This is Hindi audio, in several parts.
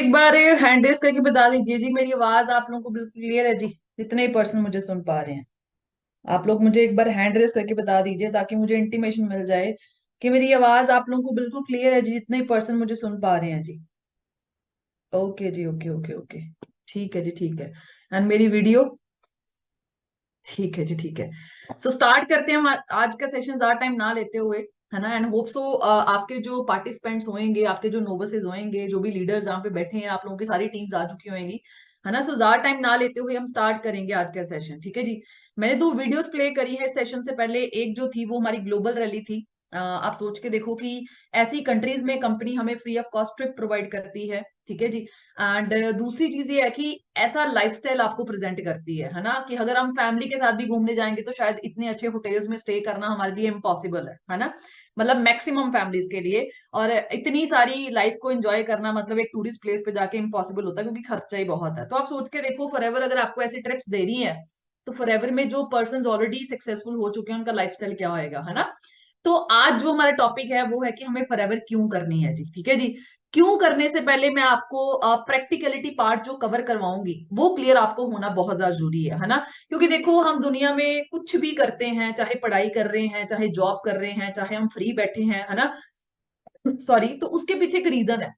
एक बार हैंड रेस करके बता दीजिए जी, मेरी आवाज आप लोगों को बिल्कुल क्लियर है जी? जितने ही पर्सन मुझे सुन पा रहे हैं, आप लोग मुझे एक बार हैंड रेस करके बता दीजिए ताकि मुझे इंटीमेशन मिल जाए कि मेरी आवाज आप लोगों को बिल्कुल क्लियर है जी, जितने ही पर्सन मुझे सुन पा रहे हैं जी। ओके जी, ओके ओके ओके। ठीक है जी, ठीक है। एंड मेरी वीडियो? ठीक है जी, ठीक है। सो स्टार्ट करते हैं हम आज का सेशन, ज्यादा टाइम ना लेते हुए, है ना। एंड होप सो आपके जो पार्टिसिपेंट्स होंगे, आपके जो नोबसेस होंगे, जो भी लीडर्स यहाँ पे बैठे हैं, आप लोगों की सारी टीम्स आ चुकी होंगी, है ना। सो ज्यादा टाइम ना लेते हुए हम स्टार्ट करेंगे आज का सेशन, ठीक है जी। मैंने दो वीडियोस प्ले करी है इस सेशन से पहले। एक जो थी वो हमारी ग्लोबल रैली थी। आप सोच के देखो कि ऐसी कंट्रीज में कंपनी हमें free of cost trip provide करती है, ठीक है जी। एंड दूसरी चीज ये है कि ऐसा लाइफस्टाइल आपको प्रेजेंट करती है ना, कि अगर हम फैमिली के साथ भी घूमने जाएंगे तो शायद इतने अच्छे होटल्स में स्टे करना हमारे लिए इम्पॉसिबल है ना। मतलब मैक्सिमम फैमिलीज के लिए। और इतनी सारी लाइफ को एंजॉय करना मतलब एक टूरिस्ट प्लेस पे जाके इम्पॉसिबल होता है, क्योंकि खर्चा ही बहुत है। तो आप सोच के देखो, फॉरएवर अगर आपको ऐसी ट्रिप्स दे रही है, तो फॉरएवर में जो पर्सन ऑलरेडी सक्सेसफुल हो चुके हैं उनका लाइफस्टाइल क्या होएगा, है ना। तो आज जो हमारा टॉपिक है वो है कि हमें फॉरएवर क्यों करनी है जी, ठीक है जी। क्यों करने से पहले मैं आपको प्रैक्टिकलिटी पार्ट जो कवर करवाऊंगी वो क्लियर आपको होना बहुत ज्यादा जरूरी है ना। क्योंकि देखो, हम दुनिया में कुछ भी करते हैं, चाहे पढ़ाई कर रहे हैं, चाहे जॉब कर रहे हैं, चाहे हम फ्री बैठे हैं, है ना। सॉरी, तो उसके पीछे एक रीजन है।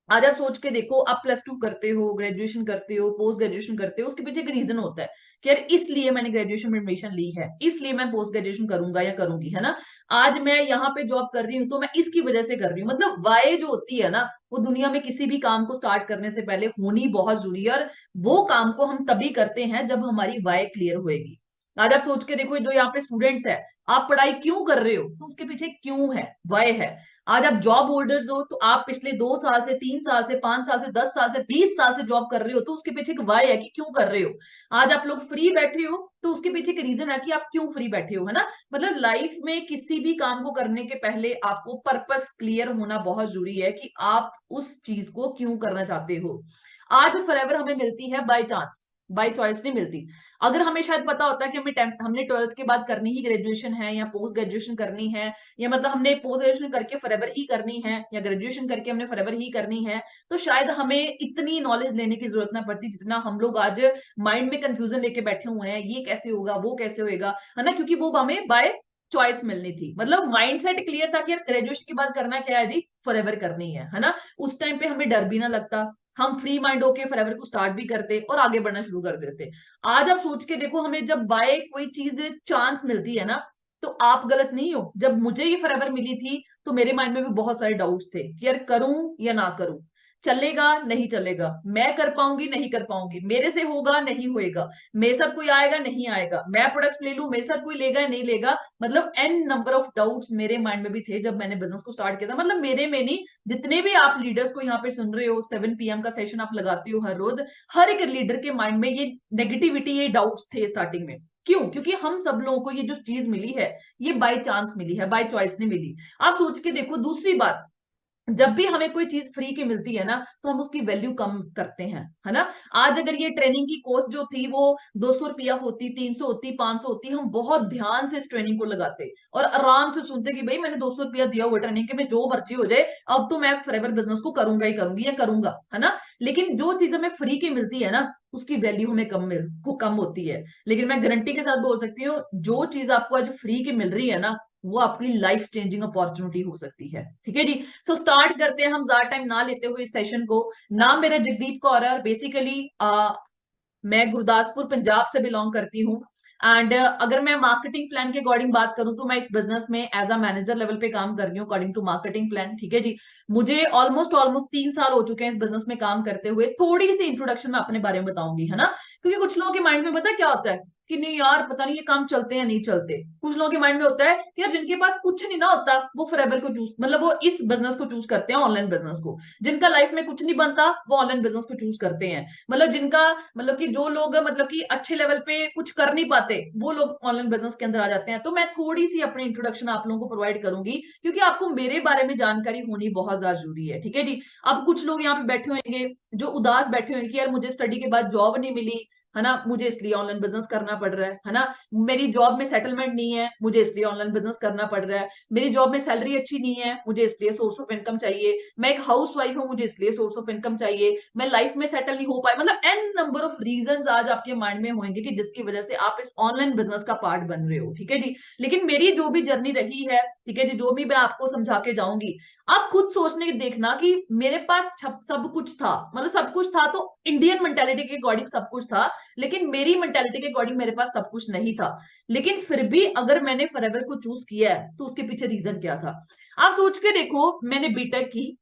आज आप सोच के देखो, आप +2 करते हो, ग्रेजुएशन करते हो, पोस्ट ग्रेजुएशन करते हो, उसके पीछे एक रीजन होता है कि यार इसलिए मैंने ग्रेजुएशन में एडमिशन ली है, इसलिए मैं पोस्ट ग्रेजुएशन करूंगा या करूंगी, है ना। आज मैं यहाँ पे जॉब कर रही हूँ तो मैं इसकी वजह से कर रही हूँ। मतलब वाई जो होती है ना, वो दुनिया में किसी भी काम को स्टार्ट करने से पहले होनी बहुत जरूरी है। और वो काम को हम तभी करते हैं जब हमारी वाई क्लियर होएगी। आज आप सोच के देखो, जो यहाँ पे स्टूडेंट्स है, आप पढ़ाई क्यों कर रहे हो तो उसके पीछे क्यों है, वाई है। आज आप जॉब होल्डर्स हो, तो आप पिछले 2 साल से, 3 साल से, 5 साल से, 10 साल से, 20 साल से जॉब कर रहे हो, तो उसके पीछे एक वाई है कि क्यों कर रहे हो। आज आप लोग फ्री बैठे हो तो उसके पीछे एक रीजन है कि आप क्यों फ्री बैठे हो, है ना। मतलब लाइफ में किसी भी काम को करने के पहले आपको पर्पस क्लियर होना बहुत जरूरी है कि आप उस चीज को क्यों करना चाहते हो। आज फॉरएवर हमें मिलती है बाय चांस, बाय चॉइस नहीं मिलती। अगर हमें शायद पता होता है कि हमने 12th के बाद करनी ही ग्रेजुएशन है या पोस्ट ग्रेजुएशन करनी है, या मतलब हमने पोस्ट ग्रेजुएशन करके फॉरएवर ही करनी है, या ग्रेजुएशन करके हमने फॉरएवर ही करनी है, तो शायद हमें इतनी नॉलेज लेने की जरूरत ना पड़ती जितना हम लोग आज माइंड में कंफ्यूजन लेके बैठे हुए हैं, ये कैसे होगा, वो कैसे होएगा, है ना। क्योंकि वो हमें बाय चॉइस मिलनी थी। मतलब माइंडसेट क्लियर था कि यार ग्रेजुएशन के बाद करना क्या है जी, फॉरएवर करनी है ना। उस टाइम पे हमें डर भी ना लगता, हम फ्री माइंड होके फॉरएवर को स्टार्ट भी करते और आगे बढ़ना शुरू कर देते। आज आप सोच के देखो, हमें जब बाय कोई चीज चांस मिलती है ना, तो आप गलत नहीं हो। जब मुझे ये फॉरएवर मिली थी तो मेरे माइंड में भी बहुत सारे डाउट्स थे कि यार करूं या ना करूं, चलेगा नहीं चलेगा, मैं कर पाऊंगी नहीं कर पाऊंगी, मेरे से होगा नहीं होएगा, मेरे साथ कोई आएगा नहीं आएगा, मैं प्रोडक्ट्स ले लूं, मेरे साथ कोई लेगा या नहीं लेगा। मतलब एन नंबर ऑफ डाउट्स मेरे माइंड में भी थे जब मैंने बिजनेस को स्टार्ट किया था। मतलब मेरे में नहीं, जितने भी आप लीडर्स को यहाँ पे सुन रहे हो, 7 PM का सेशन आप लगाते हो हर रोज, हर एक लीडर के माइंड में ये नेगेटिविटी, ये डाउट्स थे स्टार्टिंग में। क्यों? क्योंकि हम सब लोगों को ये जो चीज मिली है, ये बाय चांस मिली है, बाय चॉइस नहीं मिली। आप सोच के देखो, दूसरी बात, जब भी हमें कोई चीज फ्री की मिलती है ना, तो हम उसकी वैल्यू कम करते हैं, है ना। आज अगर ये ट्रेनिंग की कॉस्ट जो थी वो 200 रुपया होती, 300 होती, 500 होती, हम बहुत ध्यान से इस ट्रेनिंग को लगाते और आराम से सुनते कि भाई मैंने 200 रुपया दिया हुआ ट्रेनिंग के, में जो मर्जी हो जाए, अब तो मैं फॉरएवर बिजनेस को करूंगा ही करूंगी या करूंगा, है ना। लेकिन जो चीज हमें फ्री की मिलती है ना, उसकी वैल्यू हमें कम होती है। लेकिन मैं गारंटी के साथ बोल सकती हूँ, जो चीज आपको आज फ्री की मिल रही है ना, वो आपकी लाइफ चेंजिंग अपॉर्चुनिटी हो सकती है, ठीक है जी। सो स्टार्ट करते हैं हम ज्यादा टाइम ना लेते हुए इस सेशन को। नाम मेरा जगदीप कौर है और बेसिकली मैं गुरदासपुर पंजाब से बिलोंग करती हूँ। एंड अगर मैं मार्केटिंग प्लान के अकॉर्डिंग बात करूं तो मैं इस बिजनेस में एज अ मैनेजर लेवल पे काम कर रही हूँ अकॉर्डिंग टू मार्केटिंग प्लान, ठीक है जी। मुझे ऑलमोस्ट ऑलमोस्ट 3 साल हो चुके हैं इस बिजनेस में काम करते हुए। थोड़ी सी इंट्रोडक्शन मैं अपने बारे में बताऊंगी, है ना। क्योंकि कुछ लोगों के माइंड में पता है क्या होता है कि नहीं यार पता नहीं ये काम चलते हैं या नहीं चलते। कुछ लोगों के माइंड में होता है कि यार जिनके पास कुछ नहीं ना होता वो फॉरएवर को चूज, मतलब वो इस बिजनेस को चूज करते हैं, ऑनलाइन बिजनेस को। जिनका लाइफ में कुछ नहीं बनता वो ऑनलाइन बिजनेस को चूज करते हैं। मतलब जिनका, मतलब कि जो लोग मतलब कि अच्छे लेवल पे कुछ कर नहीं पाते, वो लोग ऑनलाइन बिजनेस के अंदर आ जाते हैं। तो मैं थोड़ी सी अपनी इंट्रोडक्शन आप लोगों को प्रोवाइड करूंगी, क्योंकि आपको मेरे बारे में जानकारी होनी बहुत ज्यादा जरूरी है, ठीक है जी। अब कुछ लोग यहाँ पे बैठे होंगे जो उदास बैठे होंगे कि यार मुझे स्टडी के बाद जॉब नहीं मिली, है ना, मुझे इसलिए ऑनलाइन बिजनेस करना पड़ रहा है ना, मेरी जॉब में सेटलमेंट नहीं है, मुझे इसलिए ऑनलाइन बिजनेस करना पड़ रहा है, मेरी जॉब में सैलरी अच्छी नहीं है, मुझे इसलिए सोर्स ऑफ इनकम चाहिए, मैं एक हाउस वाइफ हूँ, मुझे इसलिए सोर्स ऑफ इनकम चाहिए, मैं लाइफ में सेटल नहीं हो पाए, मतलब एन नंबर ऑफ रीजंस आज आपके माइंड में होंगे कि जिसकी वजह से आप इस ऑनलाइन बिजनेस का पार्ट बन रहे हो, ठीक है जी। लेकिन मेरी जो भी जर्नी रही है, ठीक है जी, जो भी मैं आपको समझा के जाऊंगी, आप खुद सोचने की देखना कि मेरे पास सब कुछ था, मतलब सब कुछ था तो इंडियन मेंटेलिटी के अकॉर्डिंग सब कुछ था, लेकिन मेरी मेंटेलिटी के अकॉर्डिंग मेरे पास सब कुछ नहीं था। लेकिन फिर भी अगर मैंने फॉरएवर को चूज किया है तो उसके पीछे रीजन क्या था। आप सोच के देखो, मैंने बीटेक की,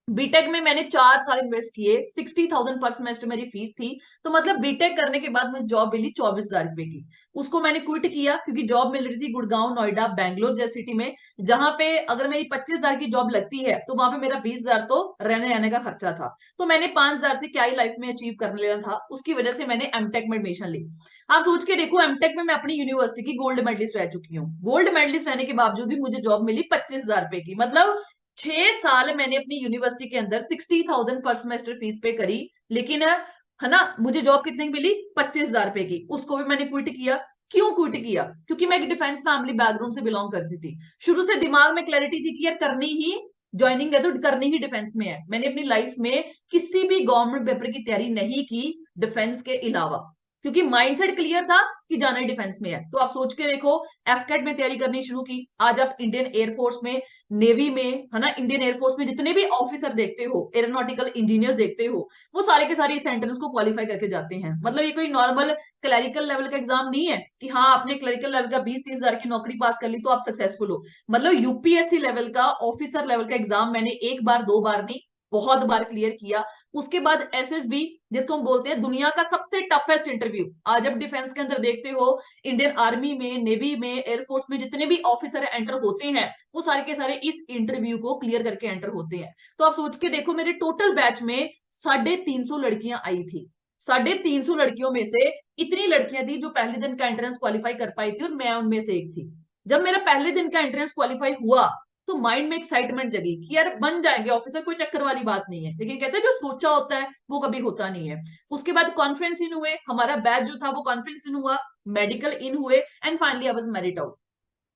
बीटेक में मैंने 4 साल इन्वेस्ट किए, 60,000 पर सेमेस्टर मेरी फीस थी। तो मतलब बीटेक करने के बाद मुझे जॉब मिली 24,000 रुपए की। उसको मैंने क्विट किया क्योंकि जॉब मिल रही थी गुड़गांव, नोएडा, बैंगलोर जैसी सिटी में, जहां पे अगर मेरी 25,000 की जॉब लगती है तो वहां पे मेरा 20,000 तो रहने आने का खर्चा था। तो मैंने 5,000 से क्या ही लाइफ में अचीव करने लेना था, उसकी वजह से मैंने एमटेक में एडमिशन ली। आप सोच के देखो, एमटेक में मैं अपनी यूनिवर्सिटी की गोल्ड मेडलिस्ट रह चुकी हूँ। गोल्ड मेडलिस्ट रहने के बावजूद भी मुझे जॉब मिली 25,000 रुपए की। मतलब 6 साल मैंने अपनी यूनिवर्सिटी के अंदर 60,000 पर सेमेस्टर फीस पे करी, लेकिन है ना, मुझे जॉब कितने की मिली, 25,000 रुपए की। उसको भी मैंने क्विट किया। क्यों क्विट किया? क्योंकि मैं एक डिफेंस फैमिली बैकग्राउंड से बिलोंग करती थी। शुरू से दिमाग में क्लैरिटी थी कि यार करनी ही ज्वाइनिंग है तो करनी ही डिफेंस में है। मैंने अपनी लाइफ में किसी भी गवर्नमेंट पेपर की तैयारी नहीं की डिफेंस के अलावा, क्योंकि माइंडसेट क्लियर था कि जाना ही डिफेंस में है। तो आप सोच के देखो, एफकेट में तैयारी करनी शुरू की। आज आप इंडियन एयरफोर्स में, नेवी में, है ना, इंडियन एयरफोर्स में जितने भी ऑफिसर देखते हो, एरोनॉटिकल इंजीनियर्स देखते हो, वो सारे के सारे इस एंट्रेंस को क्वालिफाई करके जाते हैं। मतलब ये कोई नॉर्मल क्लरिकल लेवल का एग्जाम नहीं है कि हाँ आपने क्लरिकल लेवल का 20-30 हजार की नौकरी पास कर ली तो आप सक्सेसफुल हो। मतलब यूपीएससी लेवल का, ऑफिसर लेवल का एग्जाम मैंने एक बार दो बार नहीं, बहुत बार क्लियर किया। उसके बाद एसएसबी, जिसको हम बोलते हैं दुनिया का सबसे टफेस्ट इंटरव्यू। आज अब डिफेंस के अंदर देखते हो, इंडियन आर्मी में, नेवी में, एयरफोर्स में जितने भी ऑफिसर एंटर होते हैं, वो सारे के सारे इस इंटरव्यू को क्लियर करके एंटर होते हैं। तो आप सोच के देखो, मेरे टोटल बैच में 350 लड़कियां आई थी। 350 लड़कियों में से इतनी लड़कियां थी जो पहले दिन का एंट्रेंस क्वालिफाई कर पाई थी, और मैं उनमें से एक थी। जब मेरा पहले दिन का एंट्रेंस क्वालिफाई हुआ तो माइंड में एक्साइटमेंट जगी कि यार बन जाएंगे ऑफिसर, कोई चक्कर वाली बात नहीं है। लेकिन कहते हैं जो सोचा होता है वो कभी होता नहीं है। उसके बाद कॉन्फ्रेंस इन हुए, हमारा बैच जो था वो कॉन्फ्रेंस इन हुआ, मेडिकल इन हुए, and finally I was married out.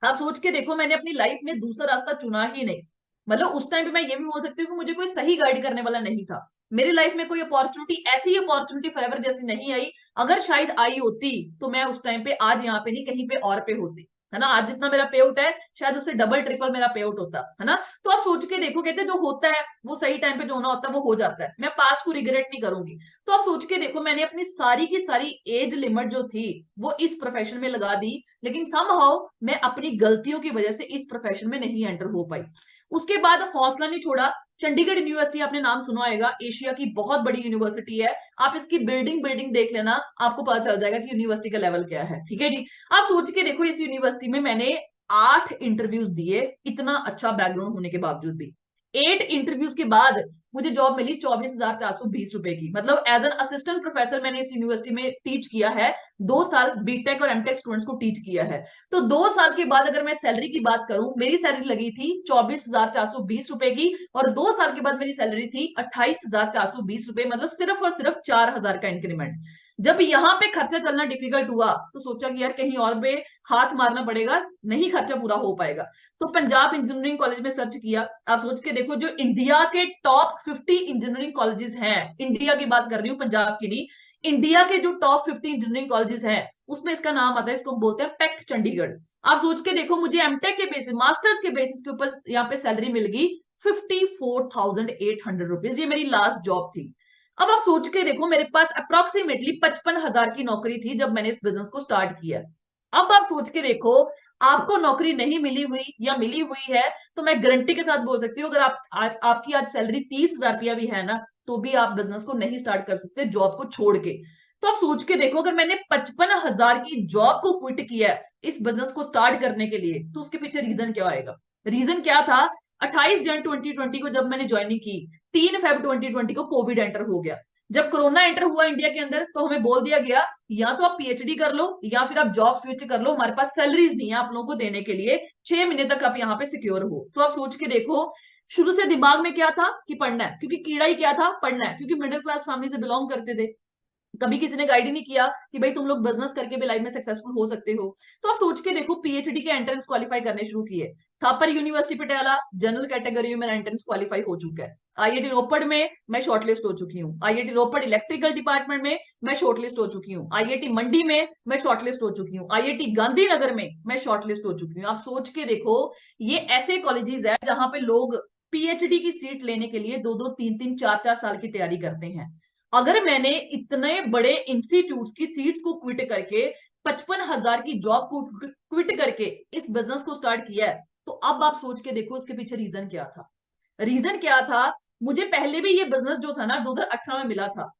आप सोच के देखो, मैंने अपनी लाइफ में दूसरा रास्ता चुना ही नहीं। मतलब उस टाइम पे मैं ये भी बोल सकती हूँ कि मुझे कोई सही गाइड करने वाला नहीं था। मेरी लाइफ में कोई अपॉर्चुनिटी, ऐसी अपॉर्चुनिटी फॉरएवर जैसी नहीं आई। अगर शायद आई होती तो मैं उस टाइम पे आज यहाँ पे नहीं, कहीं पे और पे होती, है ना। आज जितना मेरा पे आउट है, शायद उससे डबल ट्रिपल मेरा पे आउट होता, है ना। तो आप सोच के देखो, कहते हैं जो होता है वो सही टाइम पे जो होना होता है वो हो जाता है। मैं पास्ट को रिग्रेट नहीं करूंगी। तो आप सोच के देखो, मैंने अपनी सारी की सारी एज लिमिट जो थी वो इस प्रोफेशन में लगा दी, लेकिन समहाउ मैं अपनी गलतियों की वजह से इस प्रोफेशन में नहीं एंटर हो पाई। उसके बाद हौसला नहीं छोड़ा। चंडीगढ़ यूनिवर्सिटी आपने नाम सुना होगा, एशिया की बहुत बड़ी यूनिवर्सिटी है। आप इसकी बिल्डिंग बिल्डिंग देख लेना, आपको पता चल जाएगा कि यूनिवर्सिटी का लेवल क्या है, ठीक है जी। आप सोच के देखो, इस यूनिवर्सिटी में मैंने 8 इंटरव्यूज दिए, इतना अच्छा बैकग्राउंड होने के बावजूद भी। 8 इंटरव्यूज के बाद मुझे जॉब मिली 24,420 रुपए की। मतलब एज एन असिस्टेंट प्रोफेसर मैंने इस यूनिवर्सिटी में टीच किया है। 2 साल बीटेक और एमटेक स्टूडेंट्स को टीच किया है। तो 2 साल के बाद अगर मैं सैलरी की बात करूं, मेरी सैलरी लगी थी 24,420 रुपए की, और 2 साल के बाद मेरी सैलरी थी 28,420 रुपए। मतलब सिर्फ और सिर्फ 4,000 का इंक्रीमेंट। जब यहाँ पे खर्चा चलना डिफिकल्ट हुआ तो सोचा कि यार कहीं और पे हाथ मारना पड़ेगा, नहीं खर्चा पूरा हो पाएगा। तो पंजाब इंजीनियरिंग कॉलेज में सर्च किया। आप सोच के देखो, जो इंडिया के टॉप 50 इंजीनियरिंग कॉलेजेस हैं, इंडिया की बात कर रही हूँ, पंजाब की नहीं, इंडिया के जो टॉप 50 इंजीनियरिंग कॉलेजेस हैं उसमें इसका नाम आता है। इसको हम बोलते हैं पैक चंडीगढ़। आप सोच के देखो, मुझे एमटेक के बेसिस, मास्टर्स के बेसिस के ऊपर यहाँ पे सैलरी मिल गई 54,800 रुपीज। ये मेरी लास्ट जॉब थी। अब आप सोच के देखो, मेरे पास अप्रोक्सीमेटली 55,000 की नौकरी थी जब मैंने इस बिजनेस को स्टार्ट किया। अब आप सोच के देखो, आपको नौकरी नहीं मिली हुई या मिली हुई है तो मैं गारंटी के साथ बोल सकती हूँ, अगर आपकी आज सैलरी 30,000 रुपया भी है ना, तो भी आप बिजनेस को नहीं स्टार्ट कर सकते जॉब को छोड़ के। तो आप सोच के देखो, अगर मैंने 55,000 की जॉब को क्विट किया है इस बिजनेस को स्टार्ट करने के लिए, तो उसके पीछे रीजन क्या आएगा? रीजन क्या था? 28 जनवरी 2020 को जब मैंने ज्वाइनिंग की, 3 फरवरी 2020 को कोविड एंटर हो गया। जब कोरोना एंटर हुआ इंडिया के अंदर तो हमें बोल दिया गया, या तो आप पीएचडी कर लो या फिर आप जॉब स्विच कर लो, हमारे पास सैलरीज नहीं है आप लोगों को देने के लिए, 6 महीने तक आप यहाँ पे सिक्योर हो। तो आप सोच के देखो, शुरू से दिमाग में क्या था कि पढ़ना है, क्योंकि कीड़ा ही क्या था, पढ़ना है, क्योंकि मिडिल क्लास फैमिली से बिलोंग करते थे। कभी किसी ने गाइड ही नहीं किया कि भाई तुम लोग बिजनेस करके भी लाइफ में सक्सेसफुल हो सकते हो। तो आप सोच के देखो, पीएचडी के एंट्रेंस क्वालिफाई करने शुरू किए। Thapar university Patiala general category में एंट्रेंस क्वालिफाई हो चुका है। आईआईटी रोपड़ में मैं शॉर्टलिस्ट हो चुकी हूँ। आईआईटी रोपड़ इलेक्ट्रिकल डिपार्टमेंट में मैं शॉर्टलिस्ट हो चुकी हूँ। आईआईटी मंडी में मैं शॉर्टलिस्ट हो चुकी हूँ। आईआईटी गांधीनगर में मैं शॉर्टलिस्ट हो चुकी हूँ। आप सोच के देखो, ये ऐसे कॉलेजेस है जहां पे लोग पीएचडी की सीट लेने के लिए 2-2 3-3 4-4 साल की तैयारी करते हैं। अगर मैंने इतने बड़े इंस्टीट्यूट्स की सीट्स को क्विट करके 55,000 की जॉब को क्विट करके इस बिजनेस को स्टार्ट किया है, तो अब आप सोच के देखो इसके पीछे रीजन क्या था। रीजन क्या था? मुझे पहले भी ये बिजनेस जो था ना 2018 में मिला था।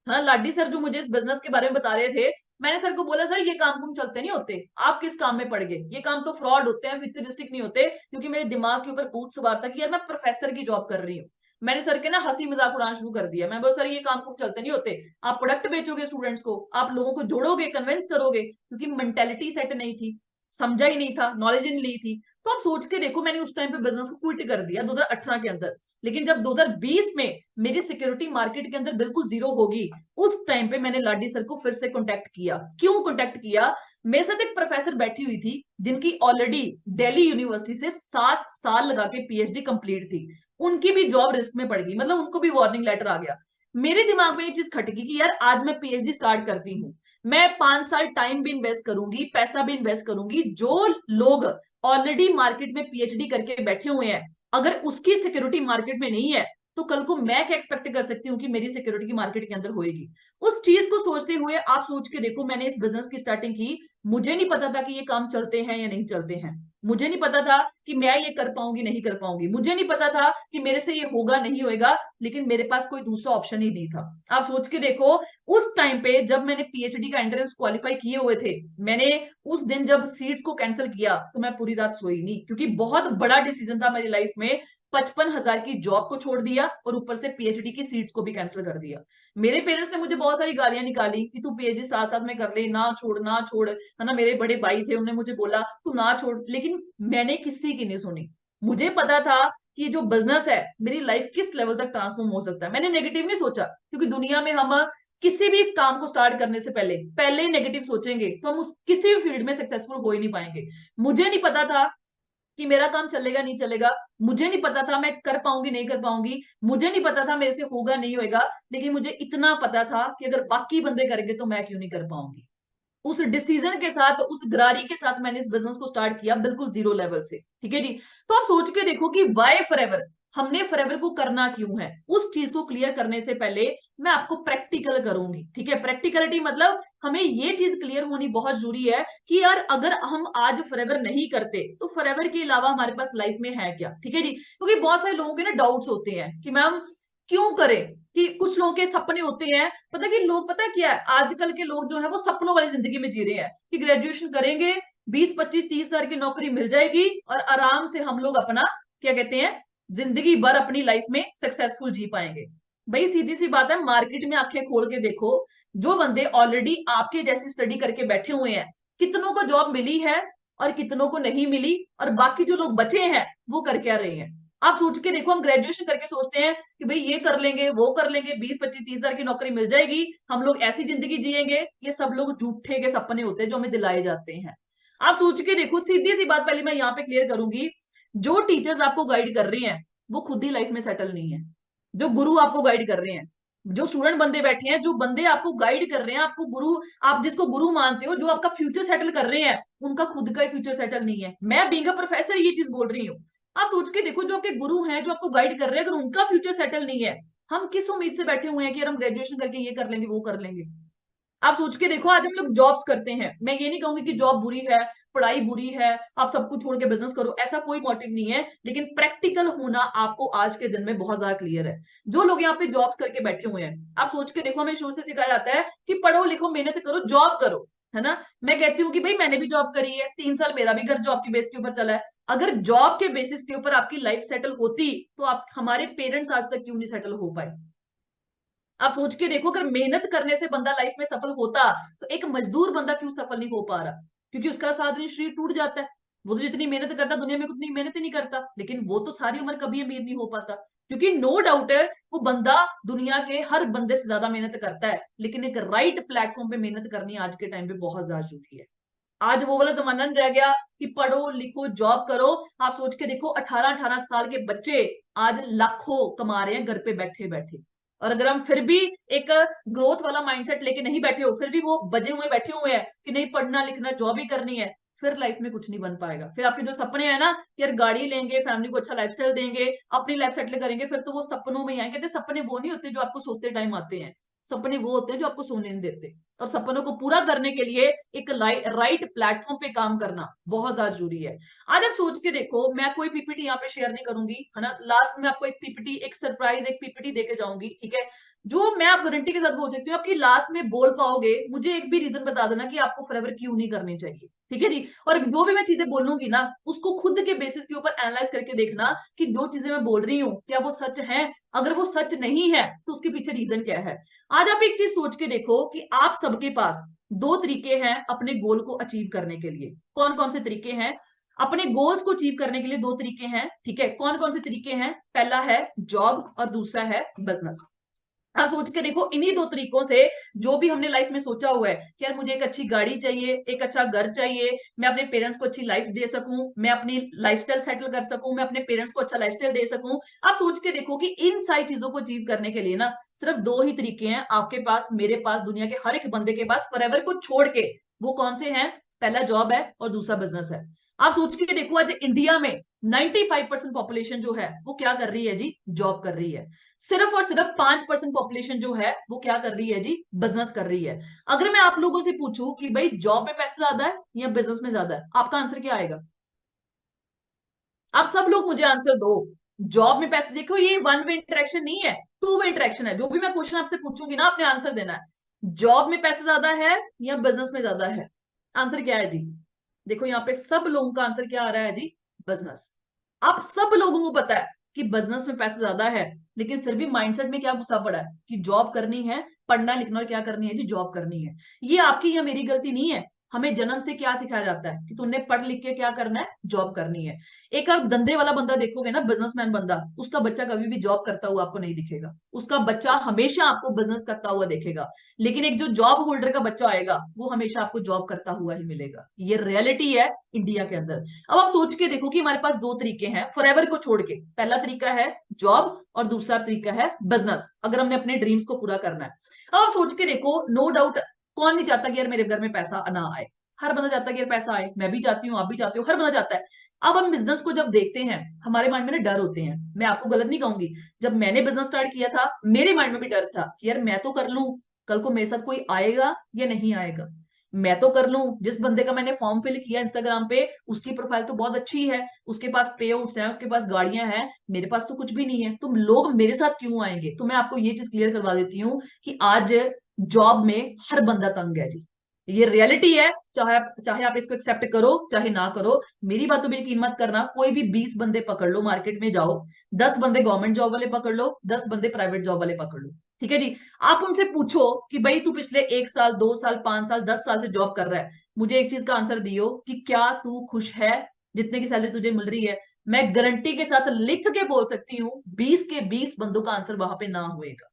हाँ, लाडी सर जो मुझे इस बिजनेस के बारे में बता रहे थे, मैंने सर को बोला, सर ये काम कुम चलते नहीं होते, आप किस काम में पड़ गए, ये काम तो फ्रॉड होते हैं, फितरिस्टिक नहीं होते। क्योंकि मेरे दिमाग के ऊपर भूत सवार था कि यार मैं प्रोफेसर की जॉब कर रही हूँ। मैंने सर के ना हंसी मजाक उड़ाना शुरू कर दिया। मैं बोला, सर ये काम कुम चलते नहीं होते, आप प्रोडक्ट बेचोगे स्टूडेंट्स को, आप लोगों को जोड़ोगे, कन्विंस करोगे। क्योंकि मेंटेलिटी सेट नहीं थी, समझा ही नहीं था, नॉलेज ही नहीं ली थी। तो आप सोच के देखो, मैंने उस टाइम पे बिजनेस को क्विट कर दिया 2018 के अंदर। लेकिन जब 2020 में मेरी सिक्योरिटी मार्केट के अंदर बिल्कुल जीरो होगी, उस टाइम पे मैंने लाडी सर को फिर से कांटेक्ट किया। क्यों कांटेक्ट किया? मेरे साथ एक प्रोफेसर बैठी हुई थी जिनकी ऑलरेडी दिल्ली यूनिवर्सिटी से 7 साल लगा के पीएचडी कंप्लीट थी। उनकी भी जॉब रिस्क में पड़ गई, मतलब उनको भी वार्निंग लेटर आ गया। मेरे दिमाग में ये चीज खटकी कि यार आज मैं पीएचडी स्टार्ट करती हूँ, मैं 5 साल टाइम भी इन्वेस्ट करूंगी, पैसा भी इन्वेस्ट करूंगी। जो लोग ऑलरेडी मार्केट में पीएचडी करके बैठे हुए हैं, अगर उसकी सिक्योरिटी मार्केट में नहीं है, तो कल को मैं क्या एक्सपेक्ट कर सकती हूँ कि मेरी सिक्योरिटी की मार्केट के अंदर होएगी। उस चीज को सोचते हुए आप सोच के देखो, मैंने इस बिजनेस की स्टार्टिंग की। मुझे नहीं पता था कि ये काम चलते हैं या नहीं चलते हैं। मुझे नहीं पता था कि मैं ये कर पाऊंगी नहीं कर पाऊंगी। मुझे नहीं पता था कि मेरे से ये होगा नहीं होएगा। लेकिन मेरे पास कोई दूसरा ऑप्शन ही नहीं था। आप सोच के देखो, उस टाइम पे जब मैंने पीएचडी का एंट्रेंस क्वालिफाई किए हुए थे, मैंने उस दिन जब सीट्स को कैंसिल किया तो मैं पूरी रात सोई नहीं, क्योंकि बहुत बड़ा डिसीजन था मेरी लाइफ में। 55,000 की जॉब को छोड़ दिया और ऊपर से पीएचडी की सीट्स को भी कैंसिल कर दिया। मेरे पेरेंट्स ने मुझे बहुत सारी गालियां निकाली कि तू पीएचडी साथ साथ में कर ले, ना छोड़ ना छोड़, है ना। मेरे बड़े भाई थे, उन्होंने मुझे बोला तू ना छोड़, लेकिन मैंने किसी की नहीं सुनी। मुझे पता था कि जो बिजनेस है मेरी लाइफ किस लेवल तक ट्रांसफॉर्म हो सकता है। मैंने नेगेटिव नहीं सोचा, क्योंकि दुनिया में हम किसी भी काम को स्टार्ट करने से पहले पहले ही नेगेटिव सोचेंगे तो हम उस किसी भी फील्ड में सक्सेसफुल हो ही नहीं पाएंगे। मुझे नहीं पता था कि मेरा काम चलेगा नहीं चलेगा। मुझे नहीं पता था मैं कर पाऊंगी नहीं कर पाऊंगी। मुझे नहीं पता था मेरे से होगा नहीं होगा। लेकिन मुझे इतना पता था कि अगर बाकी बंदे करेंगे तो मैं क्यों नहीं कर पाऊंगी। उस डिसीजन के साथ, उस गरारी के साथ मैंने इस बिजनेस को स्टार्ट किया, बिल्कुल जीरो लेवल से। ठीक है जी। तो आप सोच के देखो कि वाई फॉरएवर, हमने फॉरएवर को करना क्यों है। उस चीज को क्लियर करने से पहले मैं आपको प्रैक्टिकल करूंगी। ठीक है, प्रैक्टिकलिटी मतलब हमें ये चीज क्लियर होनी बहुत जरूरी है कि यार अगर हम आज फॉरएवर नहीं करते तो फॉरएवर के अलावा हमारे पास लाइफ में है क्या। ठीक है जी। क्योंकि बहुत सारे लोगों के ना डाउट्स होते हैं कि मैम क्यों करें, कि कुछ लोगों के सपने होते हैं। पता कि लोग, पता क्या है, आजकल के लोग जो है वो सपनों वाली जिंदगी में जी रहे हैं कि ग्रेजुएशन करेंगे, 20-25-30 हजार की नौकरी मिल जाएगी और आराम से हम लोग अपना, क्या कहते हैं, जिंदगी भर अपनी लाइफ में सक्सेसफुल जी पाएंगे। भाई सीधी सी बात है, मार्केट में आंखें खोल के देखो, जो बंदे ऑलरेडी आपके जैसी स्टडी करके बैठे हुए हैं, कितनों को जॉब मिली है और कितनों को नहीं मिली, और बाकी जो लोग बचे हैं वो कर क्या रहे हैं। आप सोच के देखो, हम ग्रेजुएशन करके सोचते हैं कि भाई ये कर लेंगे वो कर लेंगे, 20-25-30 हजार की नौकरी मिल जाएगी, हम लोग ऐसी जिंदगी जिएंगे। ये सब लोग झूठे के सपने होते हैं जो हमें दिलाए जाते हैं। आप सोच के देखो, सीधी सी बात पहले मैं यहाँ पे क्लियर करूंगी, जो टीचर्स आपको गाइड कर रहे हैं वो खुद ही लाइफ में सेटल नहीं है। जो गुरु आपको गाइड कर रहे हैं, जो स्टूडेंट बंदे बैठे हैं, जो बंदे आपको गाइड कर रहे हैं, आपको गुरु, आप जिसको गुरु मानते हो, जो आपका फ्यूचर सेटल कर रहे हैं, उनका खुद का ही फ्यूचर सेटल नहीं है। मैं बीइंग अ प्रोफेसर ये चीज बोल रही हूँ। आप सोच के देखो, जो आपके गुरु हैं, जो आपको गाइड कर रहे हैं, अगर उनका फ्यूचर सेटल नहीं है, हम किस उम्मीद से बैठे हुए हैं कि यार हम ग्रेजुएशन करके ये कर लेंगे वो कर लेंगे। आप सोच के देखो, आज हम लोग जॉब्स करते हैं, मैं ये नहीं कहूंगी कि जॉब बुरी है, पढ़ाई बुरी है, आप सब कुछ छोड़ के बिजनेस करो, ऐसा कोई मोटिव नहीं है। लेकिन प्रैक्टिकल होना आपको आज के दिन में बहुत ज्यादा क्लियर है। जो लोग यहाँ पे जॉब्स करके बैठे हुए हैं, आप सोच के देखो, हमें शुरू से सिखाया जाता है कि पढ़ो लिखो मेहनत करो जॉब करो, है ना। मैं कहती हूँ कि भाई मैंने भी जॉब करी है, 3 साल मेरा भी घर जॉब के बेस के ऊपर चला है। अगर जॉब के बेसिस के ऊपर आपकी लाइफ सेटल होती तो आप, हमारे पेरेंट्स आज तक क्यों नहीं सेटल हो पाए। आप सोच के देखो, अगर मेहनत करने से बंदा लाइफ में सफल होता तो एक मजदूर बंदा क्यों सफल नहीं हो पा रहा? क्योंकि उसका साधन शरीर टूट जाता है। वो तो जितनी मेहनत करता दुनिया में उतनी मेहनत ही नहीं करता, लेकिन वो तो सारी उम्र कभी अमीर नहीं हो पाता, क्योंकि नो डाउट है वो बंदा दुनिया के हर बंदे से ज्यादा मेहनत करता है, लेकिन एक राइट प्लेटफॉर्म पे मेहनत करनी आज के टाइम पे बहुत ज्यादा जरूरी है। आज वो वाला जमाना नहीं रह गया कि पढ़ो लिखो जॉब करो। आप सोच के देखो 18-18 साल के बच्चे आज लाखों कमा रहे हैं घर पे बैठे बैठे। और अगर हम फिर भी एक ग्रोथ वाला माइंडसेट लेके नहीं बैठे हो, फिर भी वो बजे हुए बैठे हुए हैं कि नहीं पढ़ना लिखना जॉब ही करनी है, फिर लाइफ में कुछ नहीं बन पाएगा। फिर आपके जो सपने हैं ना कि यार गाड़ी लेंगे, फैमिली को अच्छा लाइफस्टाइल देंगे, अपनी लाइफ सेटल करेंगे, फिर तो वो सपनों में ही आएंगे। कहते सपने वो नहीं होते जो आपको सोते टाइम आते हैं, सपने वो होते हैं जो आपको सोने नहीं देते। और सपनों को पूरा करने के लिए एक राइट प्लेटफॉर्म पे काम करना बहुत ज्यादा जरूरी है। आज आप सोच के देखो, मैं कोई पीपीटी यहाँ पे शेयर नहीं करूंगी, है ना, लास्ट में आपको एक पीपीटी, एक सरप्राइज एक पीपीटी देके जाऊंगी, ठीक है, जो मैं आप गारंटी के साथ बोल सकती हूँ आपकी लास्ट में बोल पाओगे। मुझे एक भी रीजन बता देना कि आपको फॉरएवर क्यों नहीं करनी चाहिए, ठीक है जी। और जो भी मैं चीजें बोलूंगी ना उसको खुद के बेसिस के ऊपर एनालाइज करके देखना कि जो चीजें मैं बोल रही हूँ क्या वो सच है। अगर वो सच नहीं है तो उसके पीछे रीजन क्या है। आज आप एक चीज सोच के देखो कि आप सबके पास दो तरीके हैं अपने गोल को अचीव करने के लिए। कौन कौन से तरीके हैं अपने गोल्स को अचीव करने के लिए? दो तरीके हैं, ठीक है। कौन कौन से तरीके हैं? पहला है जॉब और दूसरा है बिजनेस। हाँ, सोच के देखो, इन्हीं दो तरीकों से जो भी हमने लाइफ में सोचा हुआ है कि यार मुझे एक अच्छी गाड़ी चाहिए, एक अच्छा घर चाहिए, मैं अपने पेरेंट्स को अच्छी लाइफ दे सकूं, मैं अपनी लाइफस्टाइल सेटल कर सकूं, मैं अपने पेरेंट्स को अच्छा लाइफस्टाइल दे सकूं। आप सोच के देखो कि इन सारी चीजों को अचीव करने के लिए ना सिर्फ दो ही तरीके हैं आपके पास, मेरे पास, दुनिया के हर एक बंदे के पास, फॉरएवर को छोड़ के। वो कौन से हैं? पहला जॉब है और दूसरा बिजनेस है। आप सोच के देखो आज इंडिया में 95% पॉपुलेशन जो है वो क्या कर रही है जी? जॉब कर रही है। सिर्फ और सिर्फ 5% पॉपुलेशन जो है वो क्या कर रही है जी? बिजनेस कर रही है। अगर मैं आप लोगों से पूछूं कि भाई जॉब में पैसे ज्यादा है या बिजनेस में ज्यादा है, आपका आंसर क्या आएगा? आप सब लोग मुझे आंसर दो। जॉब में पैसे, देखो ये वन वे इंटरेक्शन नहीं है, टू वे इंटरेक्शन है। जो भी मैं क्वेश्चन आपसे पूछूंगी ना आपने आंसर देना है। जॉब में पैसे ज्यादा है या बिजनेस में ज्यादा है? आंसर क्या है जी? देखो यहाँ पे सब लोगों का आंसर क्या आ रहा है जी? बिजनेस। आप सब लोगों को पता है कि बिजनेस में पैसे ज्यादा है, लेकिन फिर भी माइंडसेट में क्या घुसा पड़ा है कि जॉब करनी है, पढ़ना लिखना और क्या करनी है जी? जॉब करनी है। ये आपकी या मेरी गलती नहीं है। हमें जन्म से क्या सिखाया जाता है कि तुमने पढ़ लिख के क्या करना है? जॉब करनी है। एक आप धंधे वाला बंदा देखोगे ना, बिजनेसमैन बंदा, उसका बच्चा कभी भी जॉब करता हुआ आपको नहीं दिखेगा। उसका बच्चा हमेशा आपको बिजनेस करता हुआ देखेगा। लेकिन एक जो जॉब होल्डर का बच्चा आएगा वो हमेशा आपको जॉब करता हुआ ही मिलेगा। ये रियलिटी है इंडिया के अंदर। अब आप सोच के देखो कि हमारे पास दो तरीके हैं फॉरएवर को छोड़ के। पहला तरीका है जॉब और दूसरा तरीका है बिजनेस, अगर हमने अपने ड्रीम्स को पूरा करना है। अब आप सोच के देखो, नो डाउट, कौन नहीं चाहता कि यार मेरे घर में पैसा ना आए? हर बंदा चाहता है कि यार पैसा आए। मैं भी चाहती हूँ, आप भी चाहते हो, हर बंदा चाहता है। अब हम बिजनेस को जब देखते हैं हमारे माइंड में ना डर होते हैं। मैं आपको गलत नहीं कहूंगी, जब मैंने बिजनेस स्टार्ट किया था मेरे माइंड में भी डर था कि यार मैं तो कर लूं, कल को मेरे साथ कोई आएगा या नहीं आएगा। मैं तो कर लूं, जिस बंदे का मैंने फॉर्म फिल किया इंस्टाग्राम पे उसकी प्रोफाइल तो बहुत अच्छी है, उसके पास पे आउट्स हैं, उसके पास गाड़ियां हैं, मेरे पास तो कुछ भी नहीं है, तो लोग मेरे साथ क्यों आएंगे? तो मैं आपको ये चीज क्लियर करवा देती हूँ कि आज जॉब में हर बंदा तंग है जी। ये रियलिटी है, चाहे आप इसको एक्सेप्ट करो चाहे ना करो। मेरी बातों पर यकीन मत करना, कोई भी 20 बंदे पकड़ लो मार्केट में जाओ, 10 बंदे गवर्नमेंट जॉब वाले पकड़ लो, 10 बंदे प्राइवेट जॉब वाले पकड़ लो, ठीक है जी। आप उनसे पूछो कि भाई तू पिछले 1 साल 2 साल 5 साल 10 साल से जॉब कर रहा है, मुझे एक चीज का आंसर दियो कि क्या तू खुश है जितने की सैलरी तुझे मिल रही है? मैं गारंटी के साथ लिख के बोल सकती हूँ 20 के 20 बंदों का आंसर वहां पे ना होएगा।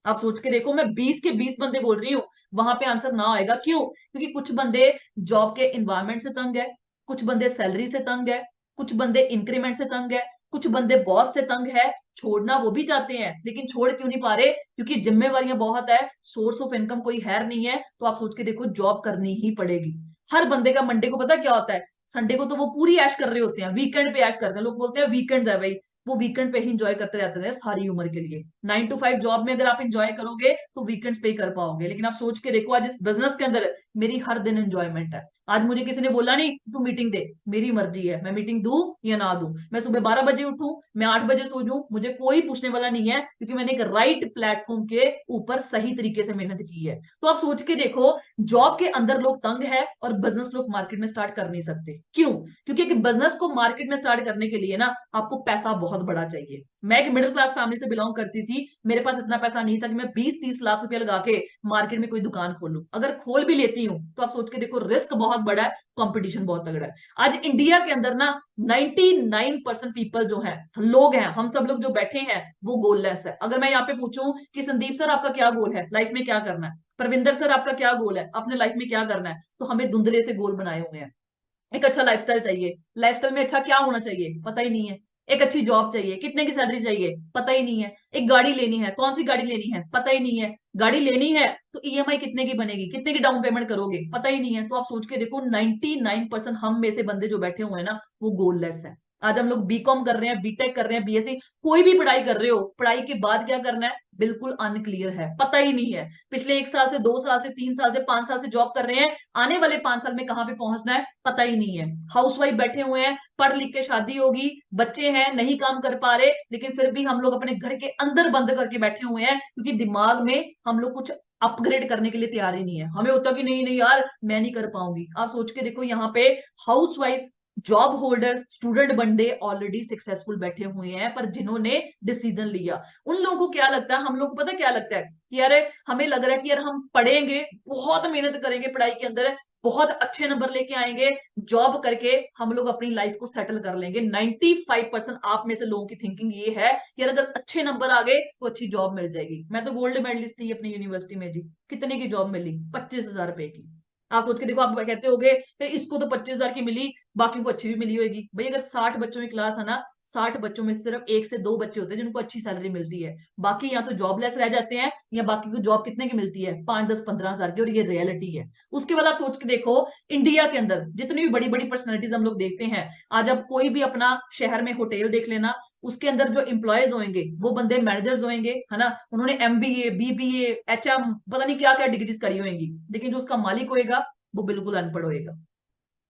आप सोच के देखो, मैं 20 के 20 बंदे बोल रही हूँ, वहां पे आंसर ना आएगा। क्यों? क्योंकि कुछ बंदे जॉब के इन्वायरमेंट से तंग है, कुछ बंदे सैलरी से तंग है, कुछ बंदे इंक्रीमेंट से तंग है, कुछ बंदे बॉस से तंग है। छोड़ना वो भी चाहते हैं लेकिन छोड़ क्यों नहीं पा रहे? क्योंकि जिम्मेवारियां बहुत है, सोर्स ऑफ इनकम कोई है नहीं है। तो आप सोच के देखो, जॉब करनी ही पड़ेगी। हर बंदे का मंडे को पता क्या होता है? संडे को तो वो पूरी ऐश कर रहे होते हैं, वीकेंड पे ऐश करते हैं। लोग बोलते हैं वीकेंड है भाई, वो वीकेंड पे ही इंजॉय करते रहते हैं सारी उम्र के लिए। 9 to 5 जॉब में अगर आप इंजॉय करोगे तो वीकेंड्स पे ही कर पाओगे। लेकिन आप सोच के देखो, आज इस बिजनेस के अंदर मेरी हर दिन एंजॉयमेंट है। आज मुझे किसी ने बोला नहीं तू मीटिंग दे, मेरी मर्जी है मैं मीटिंग दूं या ना दूं। मैं सुबह 12 बजे उठूं, मैं 8 बजे सो जाऊं, मुझे कोई पूछने वाला नहीं है, क्योंकि मैंने एक राइट प्लेटफॉर्म के ऊपर सही तरीके से मेहनत की है। तो आप सोच के देखो, जॉब के अंदर लोग तंग है और बिजनेस लोग मार्केट में स्टार्ट कर नहीं सकते। क्यों? क्योंकि एक बिजनेस को मार्केट में स्टार्ट करने के लिए ना आपको पैसा बहुत बड़ा चाहिए। मैं एक मिडिल क्लास फैमिली से बिलोंग करती थी, मेरे पास इतना पैसा नहीं था कि मैं 20-30 लाख रुपया लगा के मार्केट में कोई दुकान खोलूं। अगर खोल भी लेती हूँ तो आप सोच के देखो, रिस्क बहुत बड़ा है, कंपटीशन बहुत तगड़ा है। आज इंडिया के अंदर ना 99% पीपल जो है, लोग हैं, हम सब लोग जो बैठे हैं, वो गोललेस है। अगर मैं यहाँ पे पूछूं कि संदीप सर आपका क्या गोल है लाइफ में, क्या करना है, परविंदर सर आपका क्या गोल है अपने लाइफ में क्या करना है, तो हमें धुंधले से गोल बनाए हुए हैं। एक अच्छा लाइफस्टाइल चाहिए, लाइफस्टाइल में अच्छा क्या होना चाहिए पता ही नहीं है। एक अच्छी जॉब चाहिए, कितने की सैलरी चाहिए पता ही नहीं है। एक गाड़ी लेनी है, कौन सी गाड़ी लेनी है पता ही नहीं है। गाड़ी लेनी है तो ईएमआई कितने की बनेगी, कितने की डाउन पेमेंट करोगे पता ही नहीं है। तो आप सोच के देखो, 99% हम में से बंदे जो बैठे हुए हैं ना, वो गोललेस है। आज हम लोग बीकॉम कर रहे हैं, बीटेक कर रहे हैं, बीएससी, कोई भी पढ़ाई कर रहे हो, पढ़ाई के बाद क्या करना है बिल्कुल अनक्लियर है, पता ही नहीं है। पिछले 1 साल से, 2 साल से, 3 साल से, 5 साल से जॉब कर रहे हैं, आने वाले 5 साल में कहां पे पहुंचना है पता ही नहीं है। हाउसवाइफ बैठे हुए हैं, पढ़ लिख के शादी होगी, बच्चे हैं, नहीं काम कर पा रहे, लेकिन फिर भी हम लोग अपने घर के अंदर बंद करके बैठे हुए हैं, क्योंकि दिमाग में हम लोग कुछ अपग्रेड करने के लिए तैयार ही नहीं है। हमें होता कि नहीं नहीं यार मैं नहीं कर पाऊंगी। आप सोच के देखो, यहाँ पे हाउसवाइफ, जॉब होल्डर, स्टूडेंट बंदे ऑलरेडी सक्सेसफुल बैठे हुए हैं, पर जिन्होंने डिसीजन लिया, उन लोगों को क्या लगता है, हम लोग को पता क्या लगता है कि यार हमें लग रहा है कि यार हम पढ़ेंगे, बहुत मेहनत करेंगे पढ़ाई के अंदर, बहुत अच्छे नंबर लेके आएंगे, जॉब करके हम लोग अपनी लाइफ को सेटल कर लेंगे। 95% आप में से लोगों की थिंकिंग ये है कि यार अगर अच्छे नंबर आ गए तो अच्छी जॉब मिल जाएगी। मैं तो गोल्ड मेडलिस्ट थी अपनी यूनिवर्सिटी में जी, कितने की जॉब मिली, 25,000 रुपए की। आप सोच के देखो, आप कहते होगे इसको तो 25,000 की मिली, बाकी को अच्छी भी मिली होगी। भाई अगर 60 बच्चों की क्लास है ना, 60 बच्चों में सिर्फ 1 से 2 बच्चे होते हैं जिनको अच्छी सैलरी मिलती है, बाकी या तो जॉबलेस रह जाते हैं, या बाकी को जॉब कितने की मिलती है, 5, 10, 15 हजार की, और ये रियलिटी है। उसके बाद आप सोच के देखो, इंडिया के अंदर जितनी भी बड़ी बड़ी पर्सनैलिटीज हम लोग देखते हैं, आज आप कोई भी अपना शहर में होटल देख लेना, उसके अंदर जो एम्प्लॉयज होंगे वो बंदे मैनेजर्स होंगे, है ना, उन्होंने एमबीए, बीबीए, एचएम, पता नहीं क्या क्या डिग्रीज करी होंगी, लेकिन जो उसका मालिक होएगा वो बिल्कुल अनपढ़ होएगा।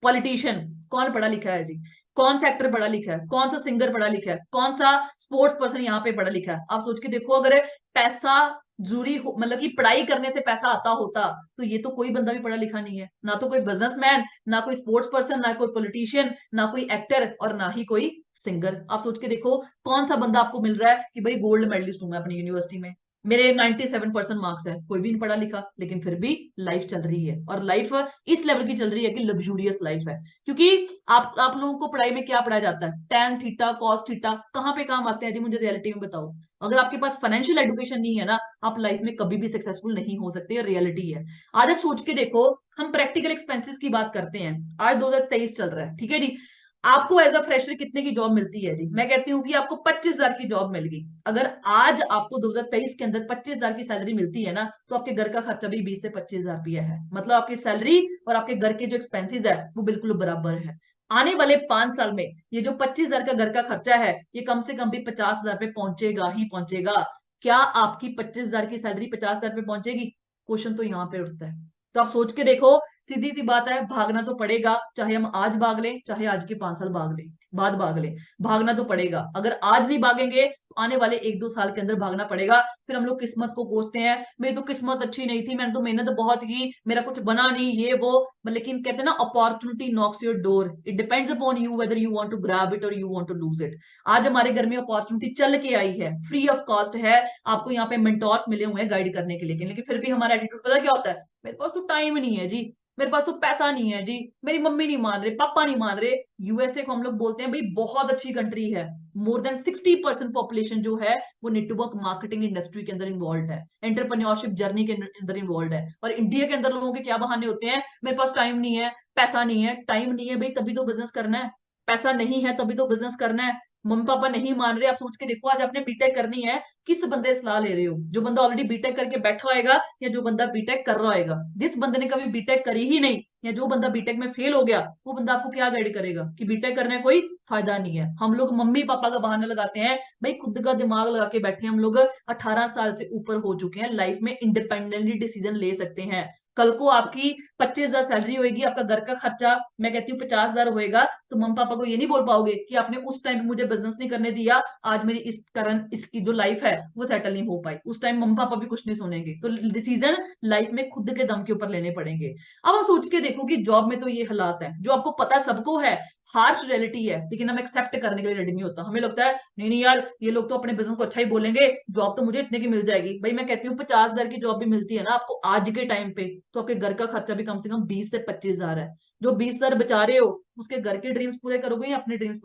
पॉलिटिशियन, कौन पढ़ा लिखा है जी, कौन सा एक्टर पढ़ा लिखा है, कौन सा सिंगर पढ़ा लिखा है, कौन सा स्पोर्ट्स पर्सन यहाँ पे पढ़ा लिखा है। आप सोच के देखो, अगर पैसा जरूरी हो, मतलब कि पढ़ाई करने से पैसा आता होता, तो ये तो कोई बंदा भी पढ़ा लिखा नहीं है, ना तो कोई बिजनेसमैन, ना कोई स्पोर्ट्स पर्सन, ना कोई पॉलिटिशियन, ना कोई एक्टर, और ना ही कोई सिंगर। आप सोच के देखो, कौन सा बंदा आपको मिल रहा है कि भाई गोल्ड मेडलिस्ट हूं मैं अपनी यूनिवर्सिटी में, मेरे 97% मार्क्स है, कोई भी नहीं पढ़ा लिखा, लेकिन फिर भी लाइफ चल रही है, और लाइफ इस लेवल की चल रही है कि लग्जूरियस लाइफ है। क्योंकि आप लोगों को पढ़ाई में क्या पढ़ाया जाता है, टैन थीटा, कॉस थीटा, कहाँ पे काम आते हैं जी, मुझे रियलिटी में बताओ। अगर आपके पास फाइनेंशियल एजुकेशन नहीं है ना, आप लाइफ में कभी भी सक्सेसफुल नहीं हो सकते, रियलिटी है। आज आप सोच के देखो, हम प्रैक्टिकल एक्सपेंसेस की बात करते हैं, आज 2023 चल रहा है, ठीक है जी, आपको एज अ फ्रेशर कितने की जॉब मिलती है जी, मैं कहती हूँ कि आपको 25,000 की जॉब मिल गई। अगर आज आपको 2023 के अंदर 25,000 की सैलरी मिलती है ना, तो आपके घर का खर्चा भी 20 से 25,000 रुपया है। मतलब आपकी सैलरी और आपके घर के जो एक्सपेंसेस है वो बिल्कुल बराबर है। आने वाले 5 साल में ये जो 25,000 का घर का खर्चा है, ये कम से कम भी 50,000 पे पहुंचेगा ही पहुंचेगा। क्या आपकी 25,000 की सैलरी 50,000 पे पहुंचेगी? क्वेश्चन तो यहाँ पे उठता है। तो आप सोच के देखो, सीधी सी बात है, भागना तो पड़ेगा, चाहे हम आज भाग लें, चाहे आज के 5 साल भाग लें, बाद भाग लें, भागना तो पड़ेगा। अगर आज नहीं भागेंगे तो आने वाले 1-2 साल के अंदर भागना पड़ेगा। फिर हम लोग किस्मत को कोसते हैं, मेरी तो किस्मत अच्छी नहीं थी, मैंने तो मेहनत बहुत की, मेरा कुछ बना नहीं, ये वो। लेकिन कहते हैं ना, opportunity knocks your door, it depends upon you whether you want to grab it और you want to lose it. आज हमारे घर में अपॉर्चुनिटी चल के आई है, फ्री ऑफ कॉस्ट है, आपको यहाँ पे मेंटोर्स मिले हुए हैं गाइड करने के लिए, लेकिन फिर भी हमारा एटीट्यूड पता क्या होता है, मेरे पास तो टाइम नहीं है जी, मेरे पास तो पैसा नहीं है जी, मेरी मम्मी नहीं मान रहे, पापा नहीं मान रहे। यूएसए को हम लोग बोलते हैं भाई बहुत अच्छी कंट्री है, मोर देन 60% पॉपुलेशन जो है वो नेटवर्क मार्केटिंग इंडस्ट्री के अंदर इन्वॉल्व है, एंटरप्रेन्योरशिप जर्नी के अंदर इन्वॉल्व है। और इंडिया के अंदर लोगों के क्या बहाने होते हैं, मेरे पास टाइम नहीं है, पैसा नहीं है। टाइम नहीं है भाई तभी तो बिजनेस करना है, पैसा नहीं है तभी तो बिजनेस करना है। मम्मी पापा नहीं मान रहे, आप सोच के देखो, आज आपने बीटेक करनी है, किस बंदे से सलाह ले रहे हो, जो बंदा ऑलरेडी बीटेक करके बैठा होएगा, या जो बंदा बीटेक कर रहा होएगा? जिस बंदे ने कभी बीटेक करी ही नहीं, या जो बंदा बीटेक में फेल हो गया, वो बंदा आपको क्या गाइड करेगा कि बीटेक करने कोई फायदा नहीं है। हम लोग मम्मी पापा का बहाना लगाते हैं, भाई खुद का दिमाग लगा के बैठे हम लोग, 18 साल से ऊपर हो चुके हैं, लाइफ में इंडिपेंडेंटली डिसीजन ले सकते हैं। कल को आपकी 25,000 सैलरी होगी, आपका घर का खर्चा मैं कहती हूँ 50,000 होएगा, तो मम्मी पापा को ये नहीं बोल पाओगे कि आपने उस टाइम मुझे बिजनेस नहीं करने दिया, आज मेरी इस कारण इसकी जो लाइफ है वो सेटल नहीं हो पाई। उस टाइम मम्मी पापा भी कुछ नहीं सुनेंगे, तो डिसीजन लाइफ में खुद के दम के ऊपर लेने पड़ेंगे। अब आप सोच के देखो कि जॉब में तो ये हालात है, जो आपको पता सबको है हार्श रियलिटी है, लेकिन हम एक्सेप्ट करने के लिए रेडी नहीं होता। हमें लगता है नहीं नहीं यार, ये लोग तो अपने बिजनेस को अच्छा ही बोलेंगे, जॉब तो मुझे इतने की मिल जाएगी। भाई मैं कहती हूँ 50,000 की जॉब भी मिलती है ना आपको आज के टाइम पे, तो आपके घर का खर्चा भी कम से कम 20 से 25,000 है। जो 20,000 बचा रहे हो, उसके घर के ड्रीम्स पूरे करोगे या अपने ड्रीम्स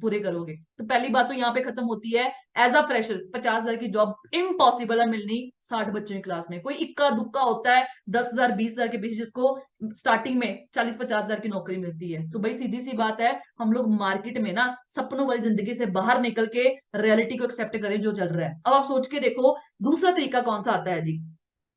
पूरे करोगे? तो पहली बात तो यहाँ पे खत्म होती है। एज अ फ्रेशर 50,000 की जॉब इम्पॉसिबल है मिलनी 60 बच्चों की क्लास में। कोई इक्का दुक्का होता है 10,000 20,000 के पीछे जिसको स्टार्टिंग में 40-50,000 की नौकरी मिलती है। तो भाई सीधी सी बात है, हम लोग मार्केट में ना सपनों वाली जिंदगी से बाहर निकल के रियलिटी को एक्सेप्ट करें जो चल रहा है। अब आप सोच के देखो दूसरा तरीका कौन सा आता है जी।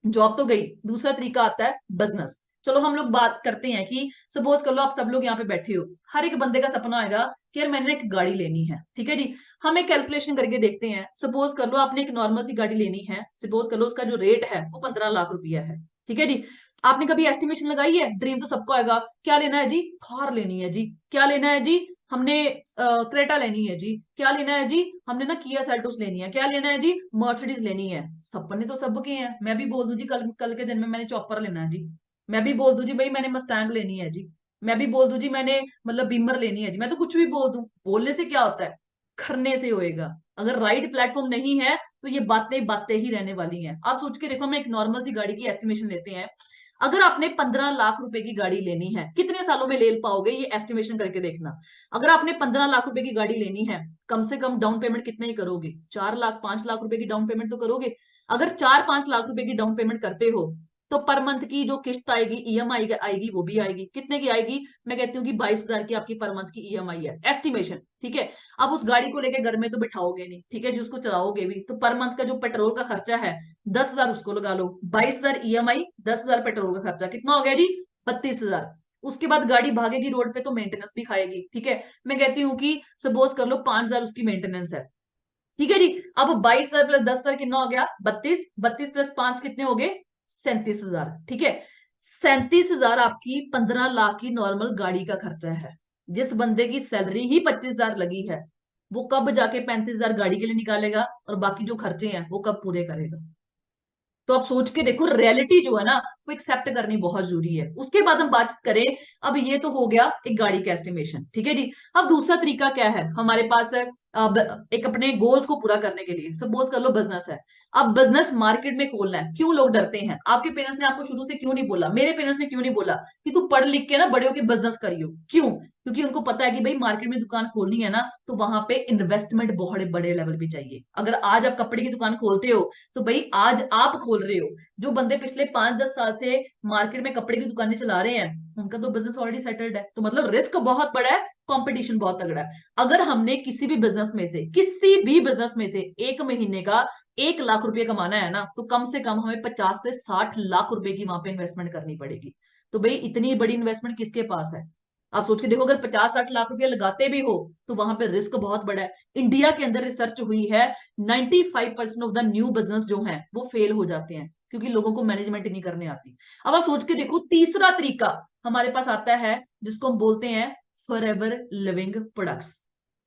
जॉब तो गई, दूसरा तरीका आता है बिजनेस। चलो हम लोग बात करते हैं कि सपोज कर लो आप सब लोग यहाँ पे बैठे हो, हर एक बंदे का सपना आएगा कि यार मैंने एक गाड़ी लेनी है, ठीक है जी। हम एक कैलकुलेशन करके देखते हैं। सपोज कर लो आपने एक नॉर्मल सी गाड़ी लेनी है, सपोज कर लो उसका जो रेट है वो 15 लाख रुपया है, ठीक है जी। आपने कभी एस्टिमेशन लगाई है? ड्रीम तो सबको आएगा, क्या लेना है जी? थार लेनी है जी। क्या लेना है जी? हमने क्रेटा लेनी है जी। क्या लेना है जी? हमने ना किया सेल्टोस लेनी है। क्या लेना है जी? मर्सिडीज लेनी है। सपने तो सबके हैं। मैं भी बोल दूं जी कल कल के दिन में मैंने चॉपर लेना है जी। मैं भी बोल दूं जी भाई मैंने मस्टैंग लेनी है जी। मैं भी बोल दूं जी मैंने मतलब बीमर लेनी है जी। मैं तो कुछ भी बोल दूं, बोलने से क्या होता है? करने से होएगा। अगर राइट प्लेटफॉर्म नहीं है तो ये बातें बातें ही रहने वाली हैं। आप सोच के देखो, हम एक नॉर्मल सी गाड़ी की एस्टिमेशन लेते हैं। अगर आपने 15 लाख रुपए की गाड़ी लेनी है, कितने सालों में ले पाओगे ये एस्टिमेशन करके देखना। अगर आपने 15 लाख रुपए की गाड़ी लेनी है, कम से कम डाउन पेमेंट कितना ही करोगे? 4 लाख 5 लाख रुपए की डाउन पेमेंट तो करोगे। अगर 4-5 लाख रुपए की डाउन पेमेंट करते हो, तो पर मंथ की जो किस्त आएगी, ईएमआई आएगी, वो भी आएगी। कितने की आएगी? मैं कहती हूँ कि 22,000 की आपकी पर मंथ की ईएमआई है, एस्टिमेशन, ठीक है। अब उस गाड़ी को लेके घर में तो बिठाओगे नहीं, ठीक है जी, उसको चलाओगे भी, तो पर मंथ का जो पेट्रोल का खर्चा है 10,000 उसको लगा लो, 22,000 ईएमआई, 10,000 पेट्रोल का खर्चा, कितना हो गया जी? 32,000। उसके बाद गाड़ी भागेगी रोड पे तो मेंटेनेंस भी खाएगी, ठीक है। मैं कहती हूँ कि सपोज कर लो 5,000 उसकी मेंटेनेंस है, ठीक है जी। अब 22,000 प्लस 10,000 कितना हो गया? 32। 32 प्लस 5 कितने हो गए? 37,000, ठीक है। 37,000 आपकी 15 लाख की नॉर्मल गाड़ी का खर्चा है। जिस बंदे की सैलरी ही 25,000 लगी है, वो कब जाके 35,000 गाड़ी के लिए निकालेगा और बाकी जो खर्चे हैं वो कब पूरे करेगा? तो आप सोच के देखो, रियलिटी जो है ना वो एक्सेप्ट करनी बहुत जरूरी है। उसके बाद हम बातचीत करें। अब ये तो हो गया एक गाड़ी का एस्टिमेशन, ठीक है जी। अब दूसरा तरीका क्या है हमारे पास है? अब एक अपने गोल्स को पूरा करने के लिए सपोज कर लो बिजनेस है। अब बिजनेस मार्केट में खोलना है, क्यों लोग डरते हैं? आपके पेरेंट्स ने आपको शुरू से क्यों नहीं बोला, मेरे पेरेंट्स ने क्यों नहीं बोला कि तू पढ़ लिख के ना बड़े होके बिजनेस करियो? क्यों? क्योंकि उनको पता है कि भाई मार्केट में दुकान खोलनी है ना, तो वहां पे इन्वेस्टमेंट बहुत बड़े लेवल पे चाहिए। अगर आज आप कपड़े की दुकान खोलते हो, तो भाई आज आप खोल रहे हो, जो बंदे पिछले 5-10 साल से मार्केट में कपड़े की दुकानें चला रहे हैं उनका तो बिजनेस ऑलरेडी सेटल्ड है। तो मतलब रिस्क बहुत बड़ा है, कंपटीशन बहुत तगड़ा है। अगर हमने किसी भी बिजनेस में से एक महीने का 1 लाख रुपए कमाना है ना, तो कम से कम हमें 50 से 60 लाख रुपए की वहां पे इन्वेस्टमेंट करनी पड़ेगी। तो भाई इतनी बड़ी इन्वेस्टमेंट किसके पास है? आप सोच के देखो, अगर 50-60 लाख रुपया लगाते भी हो तो वहां पे रिस्क बहुत बड़ा है। इंडिया के अंदर रिसर्च हुई है, 95% ऑफ द न्यू बिजनेस जो है वो फेल हो जाते हैं, क्योंकि लोगों को मैनेजमेंट ही नहीं करने आती। अब आप सोच के देखो, तीसरा तरीका हमारे पास आता है जिसको हम बोलते हैं फॉर एवर लिविंग प्रोडक्ट्स,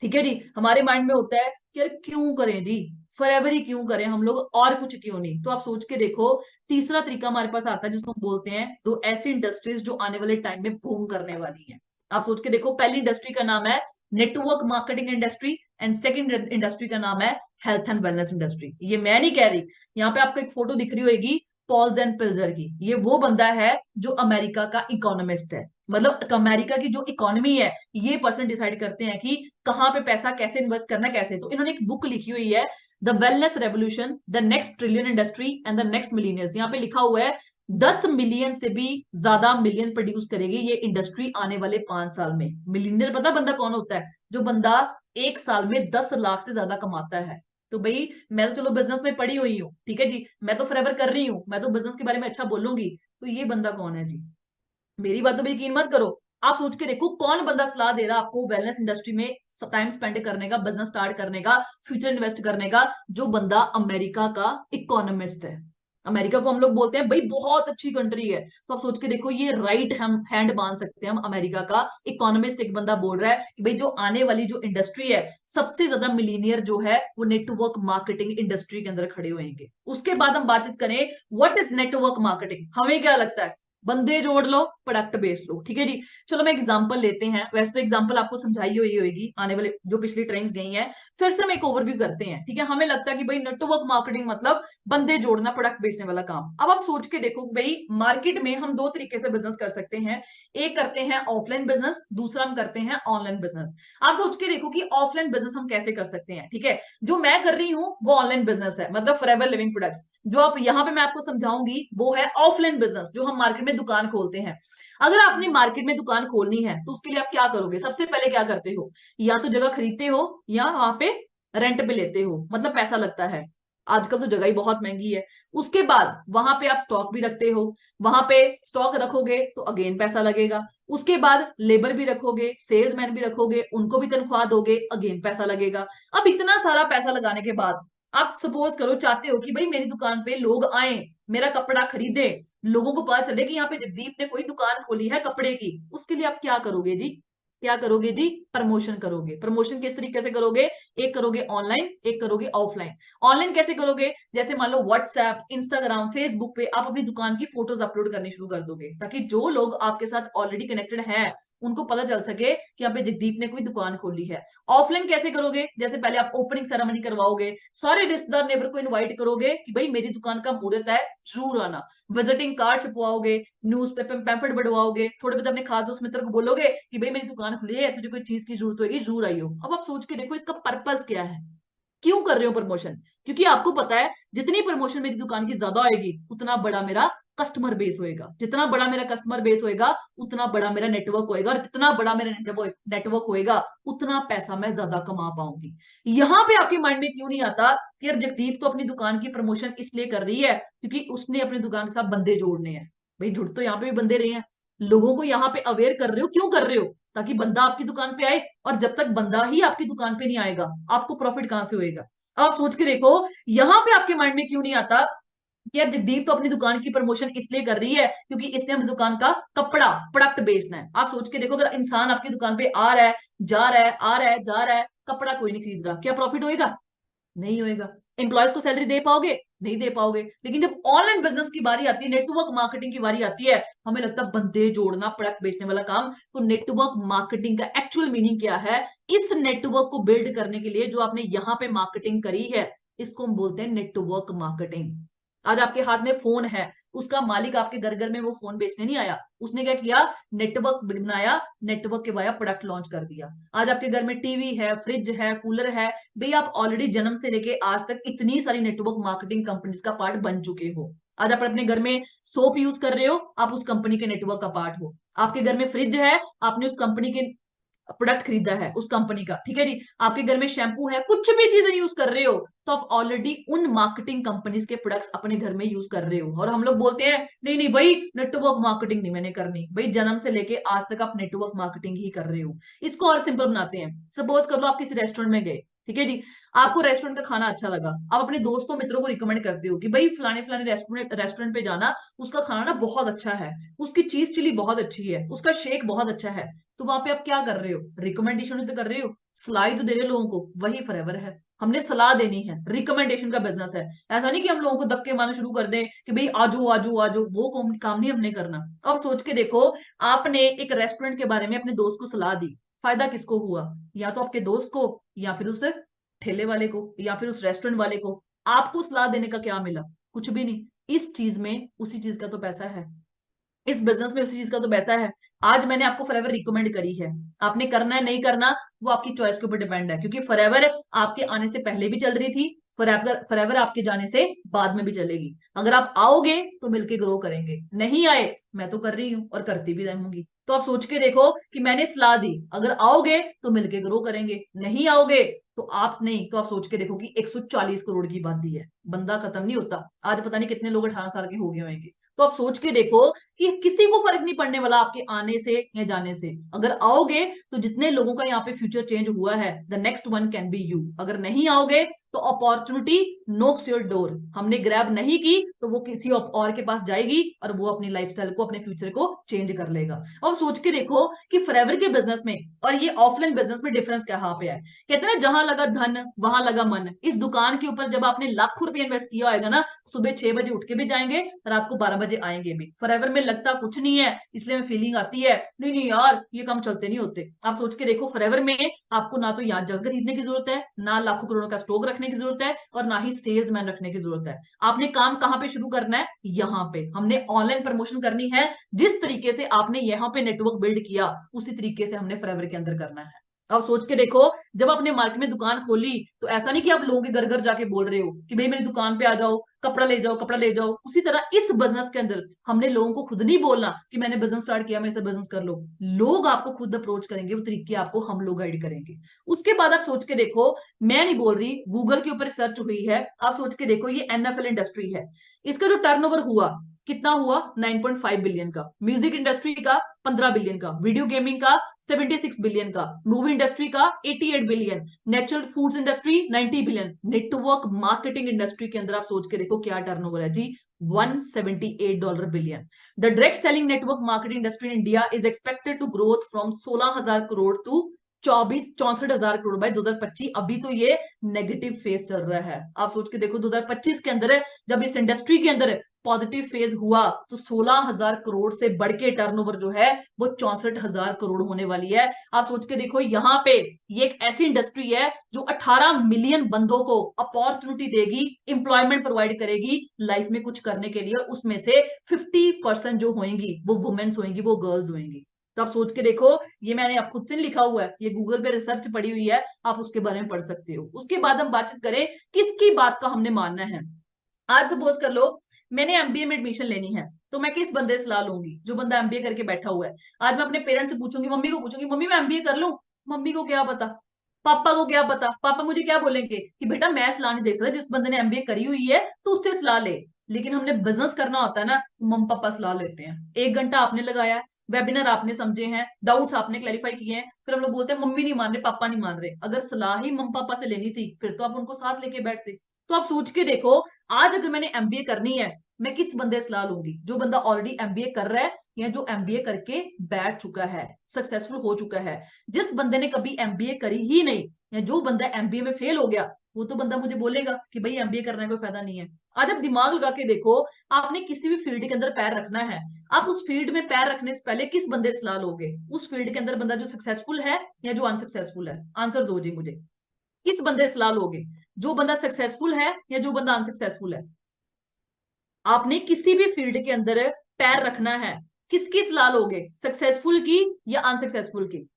ठीक है जी। हमारे माइंड में होता है कि यार क्यों करें जी, फॉर एवर ही क्यों करें हम लोग, और कुछ क्यों नहीं? तो आप सोच के देखो, तीसरा तरीका हमारे पास आता है जिसको हम बोलते हैं दो ऐसी इंडस्ट्रीज जो आने वाले टाइम में बूम करने वाली हैं। आप सोच के देखो, पहली इंडस्ट्री का नाम है network marketing industry, and second industry का नाम है हेल्थ एंड वेलनेस इंडस्ट्री। ये मैं नहीं कह रही, यहाँ पे आपको एक फोटो दिख रही होगी पॉल्स एंड पिल्जर की। ये वो बंदा है जो अमेरिका का इकोनॉमिस्ट है। मतलब अमेरिका की जो इकोनॉमी है, ये पर्सन डिसाइड करते हैं कि कहाँ पे पैसा कैसे इन्वेस्ट करना है, कैसे। तो इन्होंने एक बुक लिखी हुई है, the wellness revolution, the next trillion industry and the next millionaires. यहाँ पे लिखा हुआ है 10 मिलियन से भी ज्यादा मिलियन प्रोड्यूस करेगी ये इंडस्ट्री आने वाले 5 साल में। मिलीनियर पता बंदा कौन होता है? जो बंदा एक साल में 10 लाख से ज्यादा कमाता है। तो भाई मैं तो चलो बिजनेस में पड़ी हुई हूँ, ठीक है जी, मैं तो फॉरएवर कर रही हूँ, मैं तो बिजनेस के बारे में अच्छा बोलूंगी। तो ये बंदा कौन है जी? मेरी बातों पे यकीन मत करो, आप सोच के देखो कौन बंदा सलाह दे रहा है आपको वेलनेस इंडस्ट्री में टाइम स्पेंड करने का, बिजनेस स्टार्ट करने का, फ्यूचर इन्वेस्ट करने का। जो बंदा अमेरिका का इकोनॉमिस्ट है। अमेरिका को हम लोग बोलते हैं भाई बहुत अच्छी कंट्री है, तो आप सोच के देखो, ये राइट हम हैंड मान सकते हैं हम अमेरिका का। इकोनॉमिस्ट एक बंदा बोल रहा है कि भाई जो आने वाली जो इंडस्ट्री है, सबसे ज्यादा मिलीनियर जो है वो नेटवर्क मार्केटिंग इंडस्ट्री के अंदर खड़े होंगे। उसके बाद हम बातचीत करें व्हाट इज नेटवर्क मार्केटिंग। हमें क्या लगता है? बंदे जोड़ लो, प्रोडक्ट बेच लो। ठीक है जी। चलो मैं एग्जांपल लेते हैं, वैसे तो एग्जांपल आपको समझाई हुई होगी आने वाले जो पिछली ट्रेनिंग्स गई हैं। फिर से हम एक ओवरव्यू करते हैं। ठीक है, हमें लगता है कि भाई नेटवर्क मार्केटिंग मतलब बंदे जोड़ना, प्रोडक्ट बेचने वाला काम। अब आप सोच के देखो भाई, मार्केट में हम दो तरीके से बिजनेस कर सकते हैं। एक करते हैं ऑफलाइन बिजनेस, दूसरा हम करते हैं ऑनलाइन बिजनेस। आप सोच के देखो कि ऑफलाइन बिजनेस हम कैसे कर सकते हैं। ठीक है, जो मैं कर रही हूँ वो ऑनलाइन बिजनेस है, मतलब फॉरएवर लिविंग प्रोडक्ट्स। जो आप यहाँ पे मैं आपको समझाऊंगी वो है ऑफलाइन बिजनेस, जो हम मार्केट में दुकान खोलते हैं। अगर आपने मार्केट में दुकान खोलनी है तो उसके लिए आप क्या करोगे? सबसे पहले क्या करते हो? या तो जगह खरीदते हो या वहां पे रेंट पे लेते हो, मतलब पैसा लगता है। आजकल तो जगह ही बहुत महंगी है। उसके बाद वहां पे आप स्टॉक भी रखते हो। वहां पे स्टॉक रखोगे तो अगेन पैसा लगेगा। उसके बाद लेबर भी रखोगे, सेल्समैन भी रखोगे, उनको भी तनख्वाह दोगे, अगेन पैसा लगेगा। अब इतना सारा पैसा लगाने के बाद आप सपोज करो चाहते हो कि भाई मेरी दुकान पे लोग आए, मेरा कपड़ा खरीदे, लोगों को पता चले कि यहाँ पे जगदीप ने कोई दुकान खोली है कपड़े की। उसके लिए आप क्या करोगे जी? क्या करोगे जी? प्रमोशन करोगे। प्रमोशन किस तरीके से करोगे? एक करोगे ऑनलाइन, एक करोगे ऑफलाइन। ऑनलाइन कैसे करोगे? जैसे मान लो व्हाट्सएप, इंस्टाग्राम, फेसबुक पे आप अपनी दुकान की फोटोज अपलोड करनी शुरू कर दोगे, ताकि जो लोग आपके साथ ऑलरेडी कनेक्टेड हैं उनको पता चल सके कि यहाँ पे जगदीप ने कोई दुकान खोली है। ऑफलाइन कैसे करोगे? जैसे पहले आप ओपनिंग सेरेमनी करवाओगे, सारे रिश्तेदार नेबर को इनवाइट करोगे कि भाई मेरी दुकान का मुहूर्त है, जरूर आना। विजिटिंग कार्ड छपवाओगे, न्यूज पेपर पैम्पलेट बढ़वाओगे, थोड़े बहुत अपने खास दोस्त मित्र को बोलोगे कि भाई मेरी दुकान खुली है, तुझे कोई चीज की जरूरत होगी जरूर आइयो। अब आप सोच के देखो इसका पर्पस क्या है, क्यों कर रहे हो प्रमोशन? क्योंकि आपको पता है जितनी प्रमोशन मेरी दुकान की ज्यादा आएगी उतना बड़ा मेरा कस्टमर बेस होएगा, जितना बड़ा मेरा कस्टमर बेस होएगा उतना बड़ा मेरा नेटवर्क होएगा, और जितना बड़ा मेरा नेटवर्क होएगा उतना पैसा मैं ज्यादा कमा पाऊंगी। यहां पे आपके माइंड में क्यों नहीं आता कि यार जगदीप तो अपनी दुकान की प्रमोशन इसलिए कर रही है क्योंकि उसने अपनी दुकान के साथ बंदे जोड़ने हैं। भाई जुड़ तो यहाँ पे भी बंदे रहे हैं, लोगों को यहाँ पे अवेयर कर रहे हो, क्यों कर रहे हो? ताकि बंदा आपकी दुकान पे आए, और जब तक बंदा ही आपकी दुकान पे नहीं आएगा आपको प्रॉफिट कहां से होएगा? आप सोच के देखो, यहां पे आपके माइंड में क्यों नहीं आता कि यार जगदीप तो अपनी दुकान की प्रमोशन इसलिए कर रही है क्योंकि इसने अपनी दुकान का कपड़ा, प्रोडक्ट बेचना है। आप सोच के देखो, अगर इंसान आपकी दुकान पे आ रहा है, जा रहा है, आ रहा है, जा रहा है, कपड़ा कोई नहीं खरीद रहा, क्या प्रॉफिट होएगा? नहीं होएगा। एम्प्लॉयज को सैलरी दे पाओगे? नहीं दे पाओगे। लेकिन जब ऑनलाइन बिजनेस की बारी आती है, नेटवर्क मार्केटिंग की बारी आती है, हमें लगता है बंदे जोड़ना, प्रोडक्ट बेचने वाला काम। तो नेटवर्क मार्केटिंग का एक्चुअल मीनिंग क्या है? इस नेटवर्क को बिल्ड करने के लिए जो आपने यहाँ पे मार्केटिंग करी है, इसको हम बोलते हैं नेटवर्क मार्केटिंग। आज आपके हाथ में फोन है, उसका मालिक आपके घर घर में वो फोन बेचने नहीं आया, उसने क्या किया? नेटवर्क बनाया, नेटवर्क के वाया प्रोडक्ट लॉन्च कर दिया। आज आपके घर में टीवी है, फ्रिज है, कूलर है, भाई आप ऑलरेडी जन्म से लेके आज तक इतनी सारी नेटवर्क मार्केटिंग कंपनीज का पार्ट बन चुके हो। आज आप अपने घर में सोप यूज कर रहे हो, आप उस कंपनी के नेटवर्क का पार्ट हो। आपके घर में फ्रिज है, आपने उस कंपनी के प्रोडक्ट खरीदा है उस कंपनी का। ठीक है जी। आपके घर में शैम्पू है, कुछ भी चीजें यूज कर रहे हो, तो आप ऑलरेडी उन मार्केटिंग कंपनीज के प्रोडक्ट्स अपने घर में यूज कर रहे हो। और हम लोग बोलते हैं नहीं नहीं भाई नेटवर्क मार्केटिंग नहीं मैंने करनी। भाई जन्म से लेके आज तक आप नेटवर्क मार्केटिंग ही कर रहे हो। इसको और सिंपल बनाते हैं। सपोज कर लो आप किसी रेस्टोरेंट में गए, ठीक है जी, आपको रेस्टोरेंट का खाना अच्छा लगा, आप अपने दोस्तों मित्रों को रिकमेंड करते हो कि भाई फलाने फलाने रेस्टोरेंट पे जाना, उसका खाना ना बहुत अच्छा है, उसकी चीज चिली बहुत अच्छी है, उसका शेक बहुत अच्छा है। तो वहां पे आप क्या कर रहे हो? रिकमेंडेशन तो कर रहे हो, सलाह तो दे रहे हो लोगों को। वही फॉरएवर है, हमने सलाह देनी है, रिकमेंडेशन का बिजनेस है। ऐसा नहीं कि हम लोगों को धक्के मारना शुरू कर दें कि भाई आजो आजो आजो, वो काम नहीं हमने करना। अब सोच के देखो, आपने एक रेस्टोरेंट के बारे में अपने दोस्त को सलाह दी, फायदा किसको हुआ? या तो आपके दोस्त को, या फिर उस ठेले वाले को, या फिर उस रेस्टोरेंट वाले को। आपको सलाह देने का क्या मिला? कुछ भी नहीं। इस चीज में उसी चीज का तो पैसा है, इस बिजनेस में उसी चीज का तो पैसा है। आज मैंने आपको फॉरएवर रिकमेंड करी है, आपने करना है नहीं करना वो आपकी चॉइस के ऊपर डिपेंड है, क्योंकि फॉरएवर आपके आने से पहले भी चल रही थी, फॉरएवर फॉरएवर आपके जाने से बाद में भी चलेगी। अगर आप आओगे तो मिलके ग्रो करेंगे, नहीं आए मैं तो कर रही हूँ और करती भी रहूंगी। तो आप सोच के देखो कि मैंने सलाह दी, अगर आओगे तो मिलके ग्रो करेंगे, नहीं आओगे तो आप नहीं, तो आप सोच के देखो कि 140 करोड़ की बात दी है, बंदा खत्म नहीं होता। आज पता नहीं कितने लोग 18 साल के हो गए होंगे। तो आप सोच के देखो कि किसी को फर्क नहीं पड़ने वाला आपके आने से या जाने से। अगर आओगे तो जितने लोगों का यहाँ पे फ्यूचर चेंज हुआ है, the next one can be you. अगर नहीं आओगे तो अपॉर्चुनिटी नोक्स योर डोर, हमने ग्रैब नहीं की तो वो किसी और के पास जाएगी और वो अपनी लाइफस्टाइल को को, अपने फ्यूचर को चेंज कर लेगा। अब सोच के देखो कि फॉरएवर के बिजनेस में और ये ऑफलाइन बिजनेस में डिफरेंस कहाँ पे है। कहते हैं ना, जहां लगा धन वहां लगा मन। इस दुकान के ऊपर जब आपने लाखों रुपए इन्वेस्ट किया होगा ना, सुबह 6 बजे उठ के भी जाएंगे, रात को 12 बजे आएंगे भी। फॉरएवर में लगता कुछ नहीं है, इसलिए हमें फीलिंग आती है नहीं नहीं यार ये काम चलते नहीं होते। आप सोच के देखो, फॉरएवर में आपको ना तो यहाँ जगह खरीदने की जरूरत है, ना लाखों करोड़ों का स्टॉक रखने की जरूरत है, और ना ही सेल्समैन रखने की जरूरत है। आपने काम कहाँ पे शुरू करना है, यहाँ पे। हमने ऑनलाइन प्रमोशन करनी है, जिस तरीके से आपने यहाँ पे नेटवर्क बिल्ड किया उसी तरीके से हमने फॉरएवर के अंदर करना है। अब सोच के देखो, जब आपने मार्केट में दुकान खोली तो ऐसा नहीं कि आप लोगों के घर घर जाके बोल रहे हो कि भाई मेरी दुकान पे आ जाओ, कपड़ा ले जाओ, कपड़ा ले जाओ। उसी तरह इस बिजनेस के अंदर हमने लोगों को खुद नहीं बोलना कि मैंने बिजनेस स्टार्ट किया, मेरे से बिजनेस कर लो। लोग आपको खुद अप्रोच करेंगे, वो तरीके आपको हम लोग गाइड करेंगे। उसके बाद आप सोच के देखो, मैं नहीं बोल रही, गूगल के ऊपर रिसर्च हुई है। आप सोच के देखो, ये एनएफएल इंडस्ट्री है, इसका जो टर्नओवर हुआ कितना हुआ, 9.5 बिलियन का। म्यूजिक इंडस्ट्री का 15 बिलियन का, वीडियो गेमिंग का 76 बिलियन का, मूवी इंडस्ट्री का 88 billion, natural foods industry 90 billion, network marketing industry के अंदर आप सोच के देखो क्या टर्नओवर है जी, $178 billion. The direct selling network marketing industry in India is expected to growth from 16,000 crore to 64,000 crore by 2025। अभी तो ये नेगेटिव फेज चल रहा है। आप सोच के देखो 2025 के अंदर जब इस इंडस्ट्री के अंदर पॉजिटिव फेज हुआ तो 16,000 करोड़ से बढ़ के टर्नओवर जो है वो 64,000 करोड़ होने वाली है। आप सोच के देखो, यहाँ पे ये एक ऐसी इंडस्ट्री है जो 18 मिलियन बंदों को अपॉर्चुनिटी देगी, इंप्लॉयमेंट प्रोवाइड करेगी लाइफ में कुछ करने के लिए, और उसमें से 50% जो होंगी वो वुमेन्स होंगी, वो गर्ल्स होंगी। तो आप सोच के देखो, ये मैंने आप खुद से लिखा हुआ है, ये गूगल पे रिसर्च पड़ी हुई है, आप उसके बारे में पढ़ सकते हो। उसके बाद हम बातचीत करें किसकी बात का हमने मानना है। आज सपोज कर लो मैंने एमबीए में एडमिशन लेनी है, तो मैं किस बंदे से सलाह लूंगी, जो बंदा एमबीए करके बैठा हुआ है। आज मैं अपने पेरेंट्स से पूछूंगी, मम्मी को पूछूंगी, मम्मी मैं एमबीए कर लूं, मम्मी को क्या पता, पापा को क्या पता, पापा मुझे क्या बोलेंगे कि बेटा मैं सलाह नहीं दे सकता, जिस बंदे ने एमबीए करी हुई है तो उससे सलाह ले। लेकिन हमने बिजनेस करना होता है ना, मम्मी पापा सलाह लेते हैं। 1 घंटा आपने लगाया, वेबिनार आपने समझे हैं, डाउट्स आपने क्लैरिफाई किए हैं, फिर हम लोग बोलते हैं मम्मी नहीं मान रहे, पापा नहीं मान रहे। अगर सलाह ही मम्मी पापा से लेनी थी फिर तो आप उनको साथ लेके बैठते। तो आप सोच के देखो, आज अगर मैंने एमबीए करनी है, मैं किस बंदे से सलाह लूंगी, जो बंदा ऑलरेडी एमबीए कर रहा है या जो एमबीए करके बैठ चुका है, सक्सेसफुल हो चुका है। जिस बंदे ने कभी एमबीए करी ही नहीं या जो बंदा एमबीए में फेल हो गया, वो तो बंदा मुझे बोलेगा कि भाई एमबीए करने का कोई फायदा नहीं है। आज आप दिमाग लगा के देखो, आपने किसी भी फील्ड के अंदर पैर रखना है, आप उस फील्ड में पैर रखने से पहले किस बंदे से सलाह लोगे, उस फील्ड के अंदर बंदा जो सक्सेसफुल है या जो अनसक्सेसफुल है। आंसर दो जी मुझे, किस बंदे से सलाह लोगे, जो बंदा सक्सेसफुल है या जो बंदा अनसक्सेसफुल है। आपने किसी भी फील्ड के अंदर पैर रखना है, किसकी सलाह लोगे, सक्सेसफुल की या अनसक्सेसफुल की।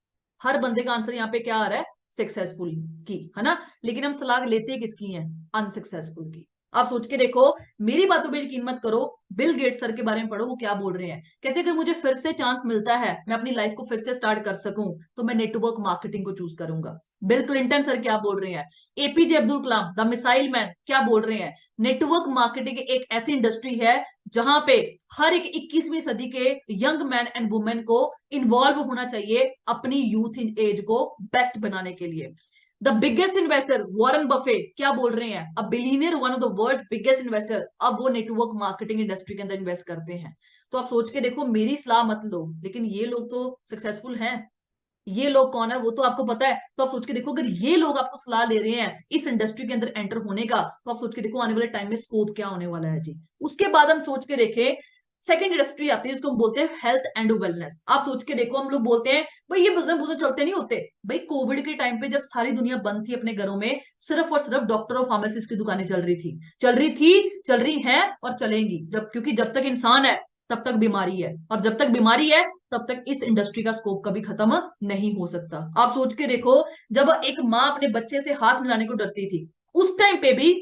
हर बंदे का आंसर यहाँ पे क्या आ रहा है, सक्सेसफुल की, है ना। लेकिन हम सलाह लेते किसकी हैं, अनसक्सेसफुल की। आप सोच के देखो, मेरी बातों पे यकीन मत करो, बिल गेट्स सर के बारे में पढ़ो, वो क्या बोल रहे हैं। कहते हैं अगर मुझे फिर से चांस मिलता है, मैं अपनी लाइफ को फिर से स्टार्ट कर सकूं, तो मैं नेटवर्क मार्केटिंग को चूज करूंगा। बिल क्लिंटन सर क्या बोल रहे हैं, APJ Abdul Kalam the missile man क्या बोल रहे हैं, नेटवर्क मार्केटिंग एक ऐसी इंडस्ट्री है जहां पे हर एक 21वीं सदी के यंग मैन एंड वुमेन को इन्वॉल्व होना चाहिए अपनी यूथ इन एज को बेस्ट बनाने के लिए। The biggest investor Warren Buffett क्या बोल रहे हैं, a billionaire, one of the world's biggest investor, अब वो नेटवर्क मार्केटिंग इंडस्ट्री के अंदर इन्वेस्ट करते हैं। तो आप सोच के देखो, मेरी सलाह मत लो, लेकिन ये लोग तो सक्सेसफुल हैं। ये लोग कौन है वो तो आपको पता है। तो आप सोच के देखो, अगर ये लोग आपको सलाह ले रहे हैं इस इंडस्ट्री के अंदर एंटर होने का, तो आप सोच के देखो आने वाले टाइम में स्कोप क्या होने वाला है जी। उसके बाद हम सोच के देखें, सेकंड इंडस्ट्री आती है जिसको हम बोलते हैं हेल्थ एंड वेलनेस। आप सोच के देखो, हम लोग बोलते हैं भाई ये बिजनेस बुजनेस चलते नहीं होते। भाई कोविड के टाइम पे जब सारी दुनिया बंद थी अपने घरों में, सिर्फ और सिर्फ डॉक्टर और फार्मासिस्ट की दुकानें चल रही थी, चल रही थी, चल रही हैं और चलेंगी। जब क्योंकि जब तक इंसान है तब तक बीमारी है, और जब तक बीमारी है तब तक इस इंडस्ट्री का स्कोप कभी खत्म नहीं हो सकता। आप सोच के देखो, जब एक माँ अपने बच्चे से हाथ मिलाने को डरती थी, उस टाइम पे भी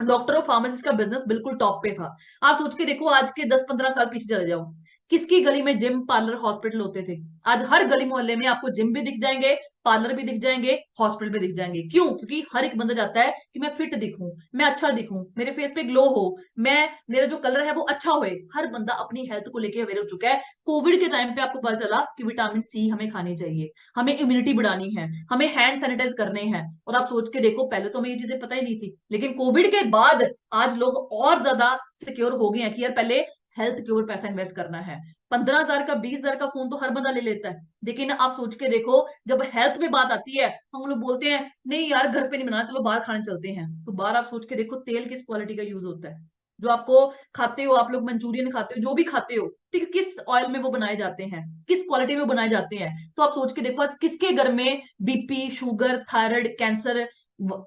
डॉक्टर और फार्मासिस्ट का बिजनेस बिल्कुल टॉप पे था। आप सोच के देखो, आज के 10-15 साल पीछे चले जाओ, किसकी गली में जिम पार्लर हॉस्पिटल होते थे। आज हर गली मोहल्ले में आपको जिम भी दिख जाएंगे, पार्लर भी दिख जाएंगे, हॉस्पिटल भी दिख जाएंगे। क्यों? क्योंकि हर एक बंदा चाहता है कि मैं फिट दिखूं, मैं अच्छा दिखूं, मेरे फेस पे ग्लो हो, मैं मेरा जो कलर है वो अच्छा होए। हर बंदा अपनी हेल्थ को लेके अवेयर हो चुका है। कोविड के टाइम पे आपको पता चला कि विटामिन सी हमें खानी चाहिए, हमें इम्यूनिटी बढ़ानी है, हमें हैंड सैनिटाइज करने हैं। और आप सोच के देखो, पहले तो हमें ये चीजें पता ही नहीं थी, लेकिन कोविड के बाद आज लोग और ज्यादा सिक्योर हो गए हैं कि यार पहले हेल्थ के ऊपर पैसा इन्वेस्ट करना है। 15,000 का 20,000 का फोन तो हर बंदा ले लेता है, लेकिन आप सोच के देखो जब हेल्थ में बात आती है हम लोग बोलते हैं नहीं यार घर पे नहीं बनाना, चलो बाहर खाने चलते हैं। तो बाहर आप सोच के देखो तेल किस क्वालिटी का यूज होता है, जो आपको खाते हो, आप लोग मंचूरियन खाते हो, जो भी खाते हो, ठीक, किस ऑयल में वो बनाए जाते हैं, किस क्वालिटी में बनाए जाते हैं। तो आप सोच के देखो आज किसके घर में बीपी, शुगर, थायराइड, कैंसर,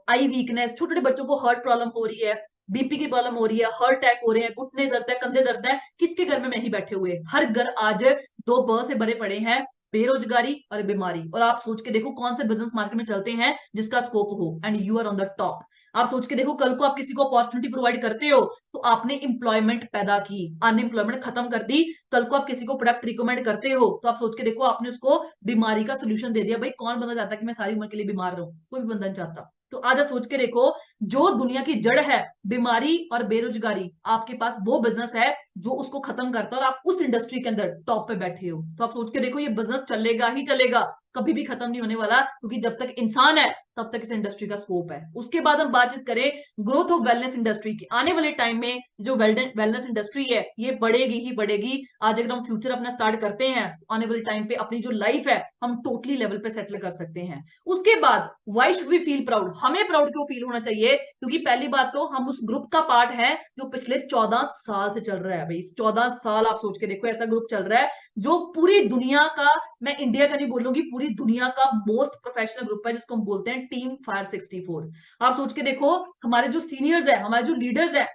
आई वीकनेस, छोटे छोटे बच्चों को हार्ट प्रॉब्लम हो रही है, बीपी की प्रॉब्लम हो रही है, हार्ट अटैक हो रहे हैं, घुटने दर्द है, कंधे दर्द है, किसके घर में नहीं बैठे हुए। हर घर आज दो ब से भरे पड़े हैं, बेरोजगारी और बीमारी। और आप सोच के देखो कौन से बिजनेस मार्केट में चलते हैं जिसका स्कोप हो, and you are on the top. आप सोच के देखो कल को आप किसी को अपॉर्चुनिटी प्रोवाइड करते हो तो आपने एम्प्लॉयमेंट पैदा की, अनएम्प्लॉयमेंट खत्म कर दी। कल को आप किसी को प्रोडक्ट रिकमेंड करते हो तो आप सोच के देखो आपने उसको बीमारी का सोल्यूशन दे दिया। भाई कौन बंदा चाहता है कि मैं सारी उम्र के लिए बीमार रहूं? कोई भी बंदा नहीं चाहता। तो आज आप सोच के देखो जो दुनिया की जड़ है बीमारी और बेरोजगारी, आपके पास वो बिजनेस है जो उसको खत्म करता है, और आप उस इंडस्ट्री के अंदर टॉप पे बैठे हो। तो आप सोच के देखो ये बिजनेस चलेगा ही चलेगा, कभी भी खत्म नहीं होने वाला, क्योंकि जब तक इंसान है तब तक इस इंडस्ट्री का स्कोप है। उसके बाद हम बातचीत करें ग्रोथ ऑफ वेलनेस इंडस्ट्री की। आने वाले टाइम में जो वेलनेस इंडस्ट्री है ये बढ़ेगी ही बढ़ेगी। आज अगर हम फ्यूचर अपना स्टार्ट करते हैं तो आने वाले टाइम पे अपनी जो लाइफ है हम टोटली लेवल पे सेटल कर सकते हैं। उसके बाद why should we feel proud, हमें प्राउड क्यों फील होना चाहिए? क्योंकि पहली बात तो हम उस ग्रुप का पार्ट है जो पिछले 14 साल से चल रहा है। भाई 14 साल आप सोच के देखो ऐसा ग्रुप चल रहा है जो पूरी दुनिया का, मैं इंडिया का नहीं बोलूंगी, पूरी दुनिया का मोस्ट प्रोफेशनल ग्रुप है जिसको हम बोलते हैं टीम फायर 64। आप सोच के देखो हमारे जो सीनियर्स है, हमारे जो लीडर्स है,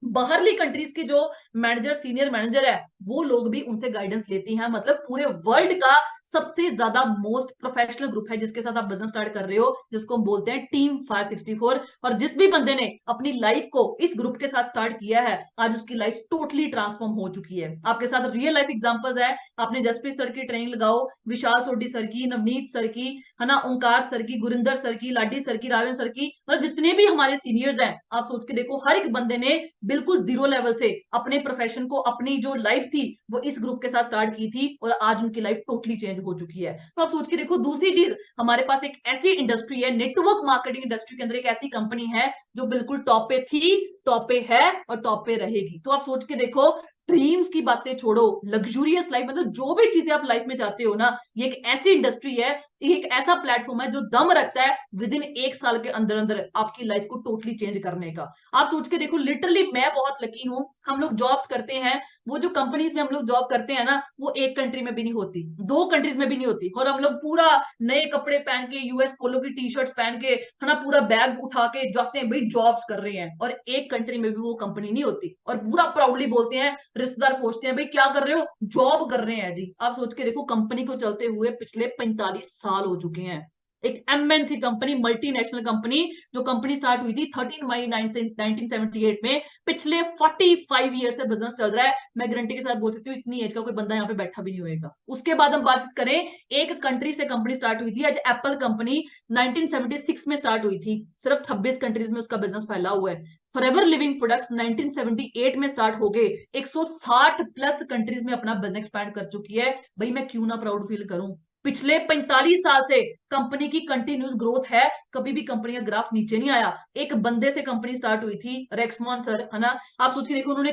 बाहरली कंट्रीज के जो मैनेजर, सीनियर मैनेजर है, वो लोग भी उनसे गाइडेंस लेती हैं। मतलब पूरे वर्ल्ड का सबसे ज्यादा मोस्ट प्रोफेशनल ग्रुप है जिसके साथ आप बिजनेस स्टार्ट कर रहे हो, जिसको हम बोलते हैं टीम फायर 64। और जिस भी बंदे ने अपनी लाइफ को इस ग्रुप के साथ स्टार्ट किया है आज उसकी लाइफ टोटली ट्रांसफॉर्म हो चुकी है। आपके साथ रियल लाइफ एग्जांपल्स है। आपने जसप्रीत सर की ट्रेनिंग लगाओ, विशाल सोडी सर की, नवनीत सर की, है ना, ओंकार सर की, गुरिंदर सर की, लाडी सर की, राजन सर की, मतलब जितने भी हमारे सीनियर्स हैं आप सोच के देखो हर एक बंदे ने बिल्कुल जीरो लेवल से अपने प्रोफेशन को, अपनी जो लाइफ थी वो इस ग्रुप के साथ स्टार्ट की थी, और आज उनकी लाइफ टोटली चेंज हो चुकी है। तो आप सोच के देखो दूसरी चीज, हमारे पास एक ऐसी इंडस्ट्री है, नेटवर्क मार्केटिंग इंडस्ट्री के अंदर एक ऐसी कंपनी है जो बिल्कुल टॉप पे थी, टॉप पे है और टॉप पे रहेगी। तो आप सोच के देखो ड्रीम्स की बातें छोड़ो, लग्जूरियस लाइफ, मतलब जो भी चीजें आप लाइफ में चाहते हो ना, ये एक ऐसी इंडस्ट्री है, एक ऐसा प्लेटफॉर्म है जो दम रखता है विद इन 1 साल के अंदर अंदर आपकी लाइफ को टोटली चेंज करने का। आप सोच के देखो लिटरली मैं बहुत लकी हूं। हम लोग जॉब्स करते हैं, वो जो कंपनीज में हम लोग जॉब करते हैं ना, वो एक कंट्री में भी नहीं होती, 2 कंट्रीज में भी नहीं होती, और हम लोग पूरा नए कपड़े पहन के, यूएस पोलो की टी शर्ट्स पहन के, है ना, पूरा बैग उठा के जाते हैं, भाई जॉब्स कर रहे हैं, और एक कंट्री में भी वो कंपनी नहीं होती, और पूरा प्राउडली बोलते हैं, रिश्तेदार पूछते हैं भाई क्या कर रहे हो, जॉब कर रहे हैं जी। आप सोच के देखो कंपनी को चलते हुए पिछले 45 साल हो चुके हैं। एक एमएनसी कंपनी, मल्टीनेशनल कंपनी, जो कंपनी स्टार्ट हुई थी 13 मई 1978 में, पिछले 45 ईयर से बिजनेस चल रहा है। मैं गारंटी के साथ बोल सकती हूँ इतनी एज का कोई बंदा यहाँ पे बैठा भी नहीं होगा। उसके बाद हम बातचीत करें, एक कंट्री से कंपनी स्टार्ट हुई थी, आज एप्पल कंपनी 1976 में स्टार्ट हुई थी, सिर्फ 26 कंट्रीज में उसका बिजनेस फैला हुआ है। फॉरएवर लिविंग प्रोडक्ट्स 1978 में स्टार्ट हो गए, 160 प्लस कंट्रीज में अपना बिजनेस एक्सपैंड कर चुकी है। भाई मैं क्यों ना प्राउड फील करूं? पिछले 45 साल से कंपनी की कंटिन्यूस ग्रोथ है, कभी भी कंपनी का ग्राफ नीचे नहीं आया। एक बंदे से कंपनी स्टार्ट हुई थी, रेक्समॉन सर, है ना, आप सोच के देखो उन्होंने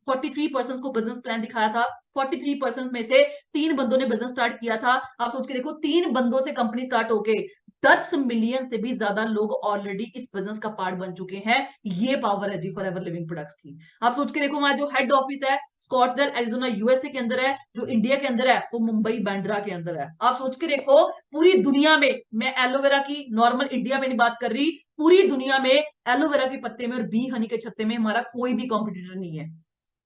43 पर्सन को बिजनेस प्लान दिखाया था, 43 पर्सन में से 3 बंदों ने बिजनेस स्टार्ट किया था। आप सोच के देखो 3 बंदों से कंपनी स्टार्ट होके 10 मिलियन से भी ज्यादा लोग ऑलरेडी इस बिजनेस का पार्ट बन चुके हैं। ये पावर है जी फॉरएवर लिविंग प्रोडक्ट्स की। आप सोच के देखो हमारा जो हेड ऑफिस है स्कॉट्सडेल एरिजोना यूएसए के अंदर है, जो इंडिया के अंदर है वो मुंबई बांद्रा के अंदर है। आप सोच के देखो पूरी दुनिया में, मैं एलोवेरा की नॉर्मल इंडिया में नहीं बात कर रही, पूरी दुनिया में एलोवेरा के पत्ते में और बी हनी के छत्ते में हमारा कोई भी कॉम्पिटिटर नहीं है।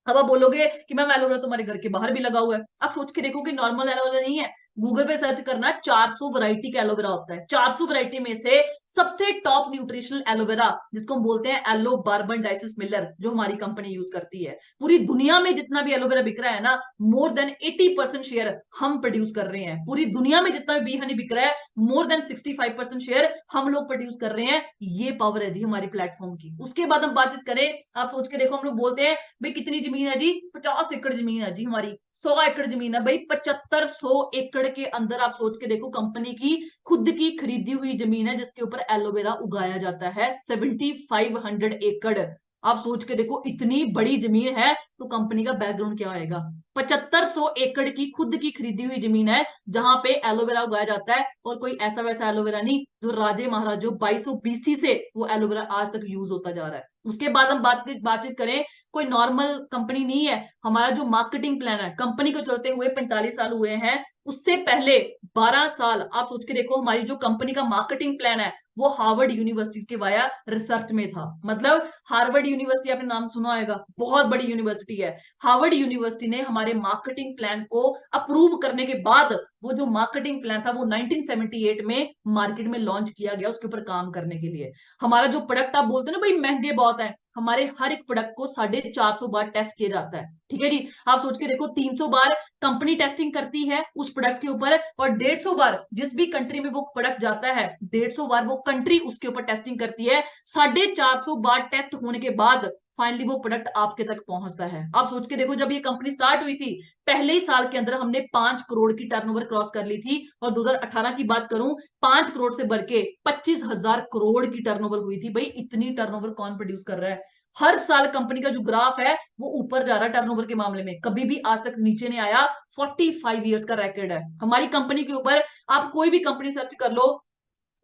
अब आप बोलोगे कि मैम एलोवेरा तुम्हारे घर के बाहर भी लगा हुआ है, आप सोच के देखो कि नॉर्मल एलोवेरा नहीं है। गूगल पे सर्च करना, 400 वैरायटी का एलोवेरा होता है, 400 वैरायटी में से सबसे टॉप न्यूट्रिशनल एलोवेरा जिसको हम बोलते हैं एलो बार्बन डाइसिस मिलर, जो हमारी कंपनी यूज करती है। पूरी दुनिया में जितना भी एलोवेरा बिक रहा है ना, मोर देन 80% शेयर हम प्रोड्यूस कर रहे हैं। पूरी दुनिया में जितना भी बी हनी बिक रहा है, मोर देन 65% शेयर हम लोग प्रोड्यूस कर रहे हैं। ये पावर है जी हमारी प्लेटफॉर्म की। उसके बाद हम बातचीत करें, आप सोच के देखो हम लोग बोलते हैं भाई कितनी जमीन है जी, 50 एकड़ जमीन है जी हमारी, 100 एकड़ जमीन है भाई, 7500 एकड़ के अंदर आप सोच के देखो कंपनी की खुद की खरीदी हुई जमीन है जिसके ऊपर एलोवेरा उगाया जाता है, 7500 एकड़। आप सोच के देखो, इतनी बड़ी जमीन है तो कंपनी का बैकग्राउंड क्या आएगा। 7500 एकड़ की खुद की खरीदी हुई जमीन है जहां पे एलोवेरा उगाया जाता है, और कोई ऐसा वैसा एलोवेरा नहीं जो राजे महाराजों 2200 बीसी से वो एलोवेरा आज तक यूज होता जा रहा है। उसके बाद हम बातचीत करें, कोई नॉर्मल कंपनी नहीं है। हमारा जो मार्केटिंग प्लान है, कंपनी को चलते हुए 45 साल हुए हैं, उससे पहले 12 साल आप सोच के देखो, हमारी जो कंपनी का मार्केटिंग प्लान है वो हार्वर्ड यूनिवर्सिटी के वाया रिसर्च में था। मतलब हार्वर्ड यूनिवर्सिटी आपने नाम सुना होगा, बहुत बड़ी यूनिवर्सिटी है। हार्वर्ड यूनिवर्सिटी ने हमारे मार्केटिंग प्लान को अप्रूव करने के बाद वो जो मार्केटिंग प्लान था वो 1978 में मार्केट में लॉन्च किया गया उसके ऊपर काम करने के लिए। हमारा जो प्रोडक्ट आप बोलते हो ना भाई महंगे बहुत है, हमारे हर एक प्रोडक्ट को 450 बार टेस्ट किया जाता है। ठीक है जी, आप सोच के देखो, 300 बार कंपनी टेस्टिंग करती है उस प्रोडक्ट के ऊपर, और 150 बार जिस भी कंट्री में वो प्रोडक्ट जाता है 150 बार वो कंट्री उसके ऊपर टेस्टिंग करती है। 450 बार टेस्ट होने के बाद फाइनली वो प्रोडक्ट आपके तक पहुंचता है। आप सोच के देखो, जब ये कंपनी स्टार्ट हुई थी पहले ही साल के अंदर हमने 5 करोड़ की टर्नओवर क्रॉस कर ली थी, और 2018 की बात करूं, 5 करोड़ से बढ़ के 25,000 करोड़ की टर्नओवर हुई थी। भाई इतनी टर्नओवर कौन प्रोड्यूस कर रहा है। हर साल कंपनी का जो ग्राफ है वो ऊपर जा रहा है टर्नओवर के मामले में, कभी भी आज तक नीचे नहीं आया। 45 ईयर्स का रिकॉर्ड है हमारी कंपनी के ऊपर। आप कोई भी कंपनी सर्च कर लो,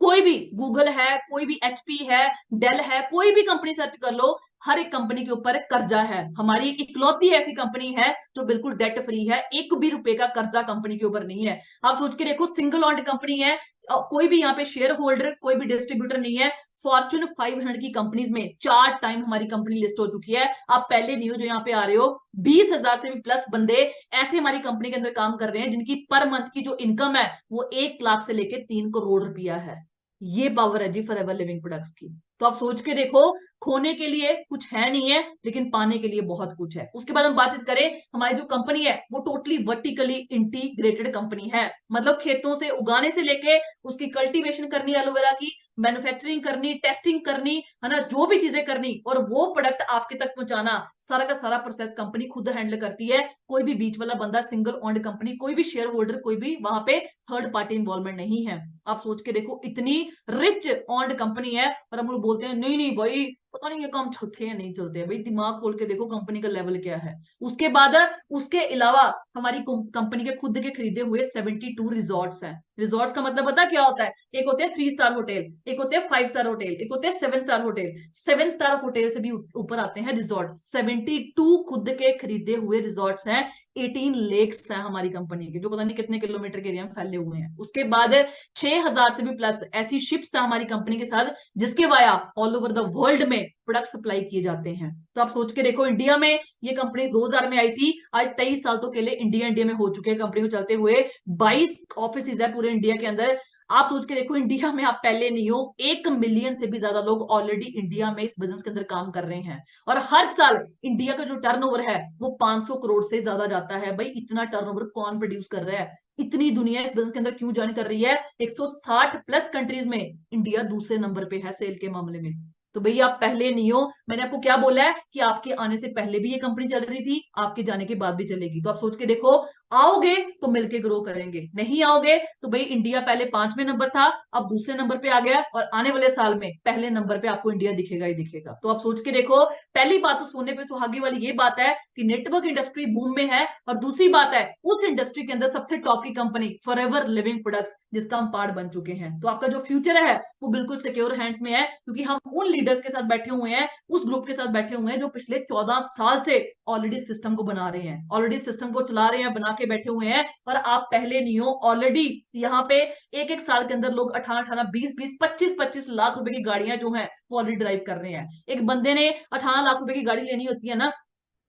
कोई भी, गूगल है, कोई भी एचपी है, डेल है, कोई भी कंपनी सर्च कर लो, हर एक कंपनी के ऊपर कर्जा है। हमारी एक इकलौती ऐसी कंपनी है जो बिल्कुल डेट फ्री है, एक भी रुपए का कर्जा कंपनी के ऊपर नहीं है। आप सोच के देखो, सिंगल ऑन्ड कंपनी है, कोई भी यहाँ पे शेयर होल्डर, कोई भी डिस्ट्रीब्यूटर नहीं है। फॉर्च्यून 500 की कंपनीज में 4 टाइम हमारी कंपनी लिस्ट हो चुकी है। आप पहले नहीं हो जो यहाँ पे आ रहे हो। 20,000 से भी प्लस बंदे ऐसे हमारी कंपनी के अंदर काम कर रहे हैं जिनकी पर मंथ की जो इनकम है वो 1 लाख से लेके 3 करोड़ रुपया है। ये पावर है जी फॉरएवर लिविंग प्रोडक्ट्स की। तो आप सोच के देखो, खोने के लिए कुछ है नहीं है, लेकिन पाने के लिए बहुत कुछ है। उसके बाद हम बातचीत करें, हमारी जो कंपनी है वो टोटली वर्टिकली इंटीग्रेटेड कंपनी है। मतलब खेतों से उगाने से लेके उसकी कल्टीवेशन करनी एलोवेरा की, मैन्युफैक्चरिंग करनी, टेस्टिंग करनी, है ना, जो भी चीजें करनी, और वो प्रोडक्ट आपके तक पहुंचाना, सारा का सारा प्रोसेस कंपनी खुद हैंडल करती है। कोई भी बीच वाला बंदा, सिंगल ओन्ड कंपनी, कोई भी शेयर होल्डर, कोई भी वहां पे थर्ड पार्टी इन्वॉल्वमेंट नहीं है। आप सोच के देखो, इतनी रिच ओन्ड कंपनी है, और हम लोग बोलते हैं नहीं नहीं भाई पता नहीं ये काम चलते हैं नहीं चलते हैं। भाई दिमाग खोल के देखो कंपनी का लेवल क्या है। उसके बाद उसके अलावा हमारी कंपनी के खुद के खरीदे हुए 72 रिजॉर्ट्स हैं। रिजॉर्ट्स का मतलब पता क्या होता है? एक होते हैं 3 स्टार होटल, एक होते हैं 5 स्टार होटल, एक होते हैं 7 स्टार होटल। 7 स्टार होटल से भी ऊपर आते हैं रिजॉर्ट। 72 खुद के खरीदे हुए रिजॉर्ट्स हैं। 18 लेक्स हैं हमारी कंपनी के, जो पता नहीं कितने किलोमीटर के एरिया में फैले हुए हैं। उसके बाद 6,000 से भी प्लस ऐसी शिप्स है हमारी कंपनी के साथ जिसके via all over the world में प्रोडक्ट सप्लाई किए जाते हैं। तो आप सोच के देखो, इंडिया में ये कंपनी 2000 में आई थी, आज 23 साल तो के लिए इंडिया में हो चुके हैं कंपनी को चलते हुए। 22 ऑफिस है पूरे इंडिया के अंदर। आप सोच के देखो, इंडिया में आप पहले नहीं हो, 1 मिलियन से भी ज्यादा लोग ऑलरेडी इंडिया में इस बिजनेस के अंदर काम कर रहे हैं। और हर साल इंडिया का जो टर्नओवर है वो 500 करोड़ से ज्यादा जाता है। भाई इतना टर्नओवर कौन प्रोड्यूस कर रहा है? इतनी दुनिया इस बिजनेस के अंदर क्यों ज्वाइन कर रही है? 160 प्लस कंट्रीज में इंडिया दूसरे नंबर पे है सेल के मामले में। तो भैया आप पहले नहीं हो। मैंने आपको क्या बोला है कि आपके आने से पहले भी ये कंपनी चल रही थी, आपके जाने के बाद भी चलेगी। तो आप सोच के देखो, आओगे तो मिलके ग्रो करेंगे, नहीं आओगे तो भाई इंडिया पहले 5वें नंबर था, अब दूसरे नंबर पे आ गया, और आने वाले साल में पहले नंबर पे आपको इंडिया दिखेगा ही दिखेगा। तो आप सोच के देखो, पहली बात तो सोने पे सुहागी वाली ये बात है कि नेटवर्क इंडस्ट्री बूम में है, और दूसरी बात है उस इंडस्ट्री के अंदर सबसे टॉप की कंपनी फॉरएवर लिविंग प्रोडक्ट्स जिसका हम पार्ट बन चुके हैं। तो आपका जो फ्यूचर है वो बिल्कुल सिक्योर हैंड्स में है, क्योंकि हम उन लीडर्स के साथ बैठे हुए हैं, उस ग्रुप के साथ बैठे हुए हैं जो पिछले 14 साल से ऑलरेडी सिस्टम को बना रहे हैं, ऑलरेडी सिस्टम को चला रहे हैं, बना के बैठे हुए हैं। और आप पहले नहीं हो। ऑलरेडी यहाँ पे एक एक साल के अंदर लोग 18-18, 20-20, 25-25 लाख रुपए की गाड़ियां जो है वो ऑलरेडी ड्राइव कर रहे हैं। एक बंदे ने 18 लाख रुपए की गाड़ी लेनी होती है ना,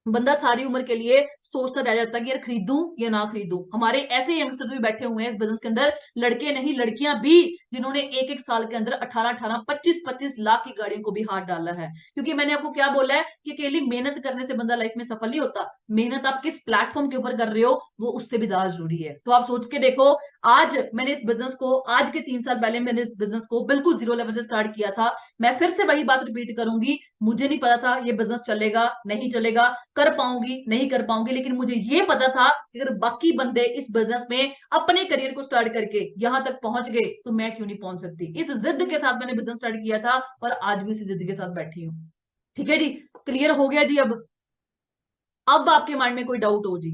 बंदा सारी उम्र के लिए सोचता रह जाता है कि यार खरीदूं या ना खरीदूं। हमारे ऐसे यंगस्टर्स भी बैठे हुए हैं इस बिजनेस के अंदर, लड़के नहीं लड़कियां भी, जिन्होंने एक एक साल के अंदर 18-18, 25-25 लाख की गाड़ियों को भी हाथ डाला है। क्योंकि मैंने आपको क्या बोला है कि अकेली मेहनत करने से बंदा लाइफ में सफल नहीं होता, मेहनत आप किस प्लेटफॉर्म के ऊपर कर रहे हो वो उससे भी ज्यादा जरूरी है। तो आप सोच के देखो, आज मैंने इस बिजनेस को, आज के 3 साल पहले मैंने इस बिजनेस को बिल्कुल जीरो लेवल से स्टार्ट किया था। मैं फिर से वही बात रिपीट करूंगी, मुझे नहीं पता था ये बिजनेस चलेगा नहीं चलेगा, कर पाऊंगी नहीं कर पाऊंगी, लेकिन मुझे ये पता था कि अगर बाकी बंदे इस बिजनेस में अपने करियर को स्टार्ट करके यहां तक पहुंच गए तो मैं क्यों नहीं पहुंच सकती। इस जिद के साथ मैंने बिजनेस स्टार्ट किया था, और आज भी इसी जिद के साथ बैठी हूँ। ठीक है जी, क्लियर हो गया जी। अब आपके माइंड में कोई डाउट हो जी,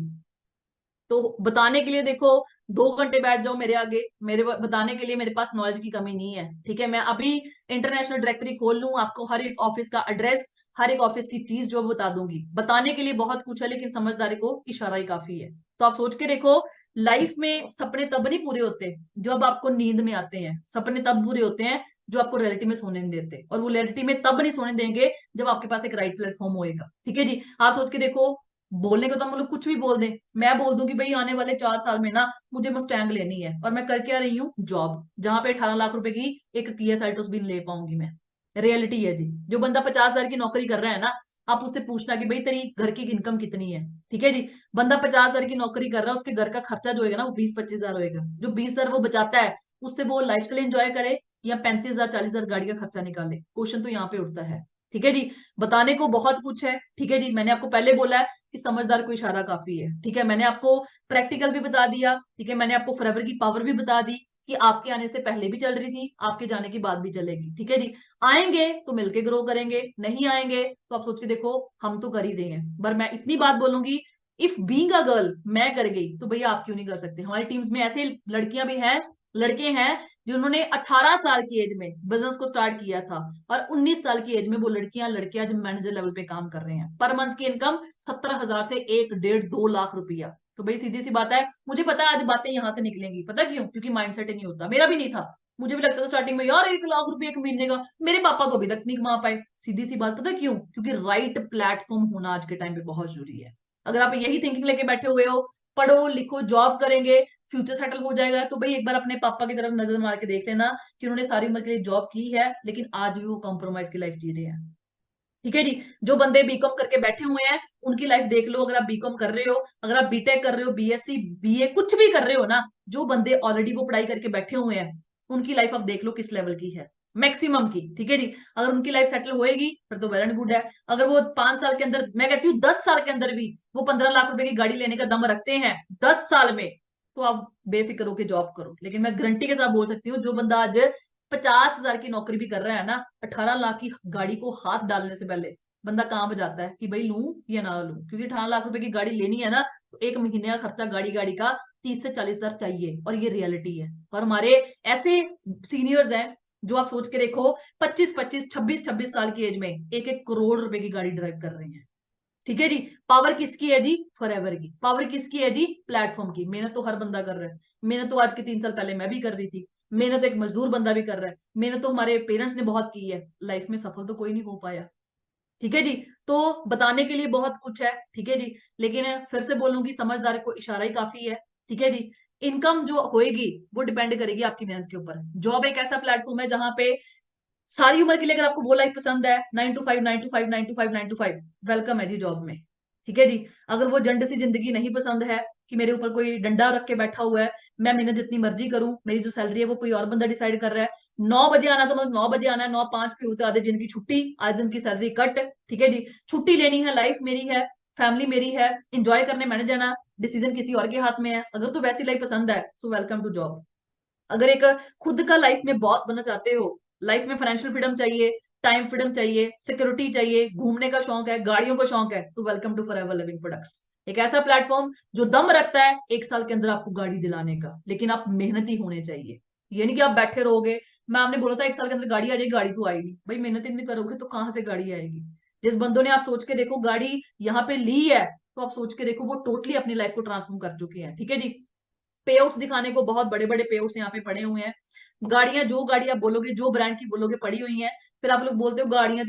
तो बताने के लिए देखो 2 घंटे बैठ जाओ मेरे आगे, मेरे बताने के लिए मेरे पास नॉलेज की कमी नहीं है। ठीक है, मैं अभी इंटरनेशनल डायरेक्टरी खोल लूं, आपको हर एक ऑफिस का एड्रेस, हर एक ऑफिस की चीज जो बता दूंगी। बताने के लिए बहुत कुछ है, लेकिन समझदारी को इशारा ही काफी है। तो आप सोच के देखो, लाइफ में सपने तब नहीं पूरे होते जब आपको नींद में आते हैं, सपने तब पूरे होते हैं जो आपको रियलिटी में सोने नहीं देते, और वो रियलिटी में तब नहीं सोने देंगे जब आपके पास एक राइट प्लेटफॉर्म होएगा। ठीक है जी, आप सोच के देखो, बोलने को तो हम लोग कुछ भी बोल दें, मैं बोल दूं कि भाई आने वाले 4 साल में ना मुझे मस्टैंग लेनी है, और मैं करके आ रही हूँ जॉब जहां पे 18 लाख रुपए की एक किया सेल्टोस भी नहीं ले पाऊंगी मैं। रियलिटी है जी। जो बंदा 50 हजार की नौकरी कर रहा है ना, आप उससे पूछना कि भाई तेरी घर की इनकम कितनी है। ठीक है जी, बंदा 50 हजार की नौकरी कर रहा है, उसके घर का खर्चा जो होगा ना वो 20-25 हजार होगा। जो 20 हजार वो बचाता है, उससे वो लाइफ के लिए एंजॉय करे या 35 हजार 40 हजार गाड़ी का खर्चा निकाले, क्वेश्चन तो यहाँ पे उठता है। ठीक है जी, बताने को बहुत कुछ है। ठीक है जी, मैंने आपको पहले बोला है कि समझदार को इशारा काफी है। ठीक है, मैंने आपको प्रैक्टिकल भी बता दिया। ठीक है, मैंने आपको फॉरएवर की पावर भी बता दी कि आपके आने से पहले भी चल रही थी, आपके जाने के बाद भी चलेगी। ठीक है जी, आएंगे तो मिलके ग्रो करेंगे, नहीं आएंगे तो आप सोच के देखो हम तो कर ही देंगे। पर मैं इतनी बात बोलूंगी, इफ बीइंग अ गर्ल मैं कर गई तो भैया आप क्यों नहीं कर सकते। हमारी टीम्स में ऐसे लड़कियां भी हैं, लड़के हैं, जिन्होंने 18 साल की एज में बिजनेस को स्टार्ट किया था, और 19 साल की एज में वो लड़कियां लड़के आज मैनेजर लेवल पे काम कर रहे हैं। पर मंथ की इनकम 17 हजार से 1, 1.5, 2 लाख रुपया। तो भाई सीधी सी बात है, मुझे पता है आज बातें यहां से निकलेंगी, पता क्यों? क्योंकि माइंडसेट ही नहीं होता, मेरा भी नहीं था। मुझे भी लगता था स्टार्टिंग में यार 1 लाख रुपए एक महीने का, मेरे पापा को अभी तक नहीं कमा पाए। सीधी सी बात, पता क्यों? क्योंकि राइट प्लेटफॉर्म होना आज के टाइम पे बहुत जरूरी है। अगर आप यही थिंकिंग लेके बैठे हुए हो, पढ़ो लिखो जॉब करेंगे, फ्यूचर सेटल हो जाएगा, तो भाई एक बार अपने पापा की तरफ नजर मार के देख लेना कि उन्होंने सारी उम्र के लिए जॉब की है, लेकिन आज भी वो कॉम्प्रोमाइज की लाइफ जी रहे हैं। ठीक है जी, जो बंदे बीकॉम करके बैठे हुए हैं उनकी लाइफ देख लो। अगर आप बीकॉम कर रहे हो, अगर आप बीटेक कर रहे हो, बीएससी बीए कुछ भी कर रहे हो ना, जो बंदे ऑलरेडी वो पढ़ाई करके बैठे हुए हैं उनकी लाइफ आप देख लो किस लेवल की है, मैक्सिमम की। ठीक है जी, अगर उनकी लाइफ सेटल होएगी फिर तो वेल एंड गुड है। अगर वो 5 साल के अंदर, मैं कहती हूँ 10 साल के अंदर भी वो 15 लाख रुपए की गाड़ी लेने का दम रखते हैं 10 साल में, तो आप बेफिक्र होकर जॉब करो। लेकिन मैं गारंटी के साथ बोल सकती हूँ, जो बंदा आज 50 हजार की नौकरी भी कर रहा है ना, 18 लाख की गाड़ी को हाथ डालने से पहले बंदा कहाँ पे जाता है कि भाई लूं या ना लूं, क्योंकि 18 लाख रुपए की गाड़ी लेनी है ना, तो एक महीने का खर्चा गाड़ी गाड़ी का 30 से 40 हजार चाहिए, और ये रियलिटी है। और हमारे ऐसे सीनियर्स हैं जो आप सोच के देखो 25-25, 26-26 साल की एज में 1-1 करोड़ रुपए की गाड़ी ड्राइव कर रहे हैं। ठीक है जी, पावर किसकी है जी? फॉरएवर की। पावर किसकी है जी? प्लेटफॉर्म की। मेहनत तो हर बंदा कर रहा है, मेहनत तो आज के 3 साल पहले मैं भी कर रही थी, मेहनत एक मजदूर बंदा भी कर रहा है, मेहनत तो हमारे पेरेंट्स ने बहुत की है, लाइफ में सफल तो कोई नहीं हो पाया। ठीक है जी, तो बताने के लिए बहुत कुछ है। ठीक है जी, लेकिन फिर से बोलूंगी, समझदार को इशारा ही काफी है। ठीक है जी, इनकम जो होएगी वो डिपेंड करेगी आपकी मेहनत के ऊपर। जॉब एक ऐसा प्लेटफॉर्म है जहां पे सारी उम्र के लिए, अगर आपको वो लाइफ पसंद है 9 to 5, 9 to 5, 9 to 5, 9 to 5, welcome है जी जॉब में। ठीक है जी, अगर वो जंड सी जिंदगी नहीं पसंद है कि मेरे ऊपर कोई डंडा रख के बैठा हुआ है, मैं मेहनत जितनी मर्जी करूं, मेरी जो सैलरी है वो कोई और बंदा डिसाइड कर रहा है, 9 बजे आना तो मतलब 9 बजे आना है, 9:05 पे होते आधे दिन की छुट्टी, आधे दिन की सैलरी कट। ठीक है जी, छुट्टी लेनी है, लाइफ मेरी है, फैमिली मेरी है, इंजॉय करने मैंने जाना, डिसीजन किसी और के हाथ में है। अगर तो वैसी लाइफ पसंद है सो वेलकम टू जॉब। अगर एक खुद का लाइफ में बॉस बनना चाहते हो, लाइफ में फाइनेंशियल फ्रीडम चाहिए, टाइम फ्रीडम चाहिए, सिक्योरिटी चाहिए, घूमने का शौक है, गाड़ियों का शौक है, तो welcome to forever living products. एक ऐसा प्लेटफॉर्म जो दम रखता है 1 साल के अंदर आपको गाड़ी दिलाने का, लेकिन आप मेहनती होने चाहिए। ये नहीं कि आप बैठे रहोगे। मैं आपने बोला था 1 साल के अंदर गाड़ी आ जाएगी, गाड़ी तो आएगी, भाई मेहनत ही नहीं करोगे तो कहां से गाड़ी आएगी? जिस बंदों ने, आप सोच के देखो, गाड़ी यहाँ पे ली है, तो आप सोच के देखो वो टोटली अपनी लाइफ को ट्रांसफॉर्म कर चुके हैं। ठीक है जी, पेआउट्स दिखाने को बहुत बड़े बड़े पेआउट्स यहाँ पे पड़े हुए हैं। गाड़ियां, जो गाड़ियां बोलोगे, जो ब्रांड की बोलोगे पड़ी हुई हैं, फिर आप लोग बोलते हो गाड़ियां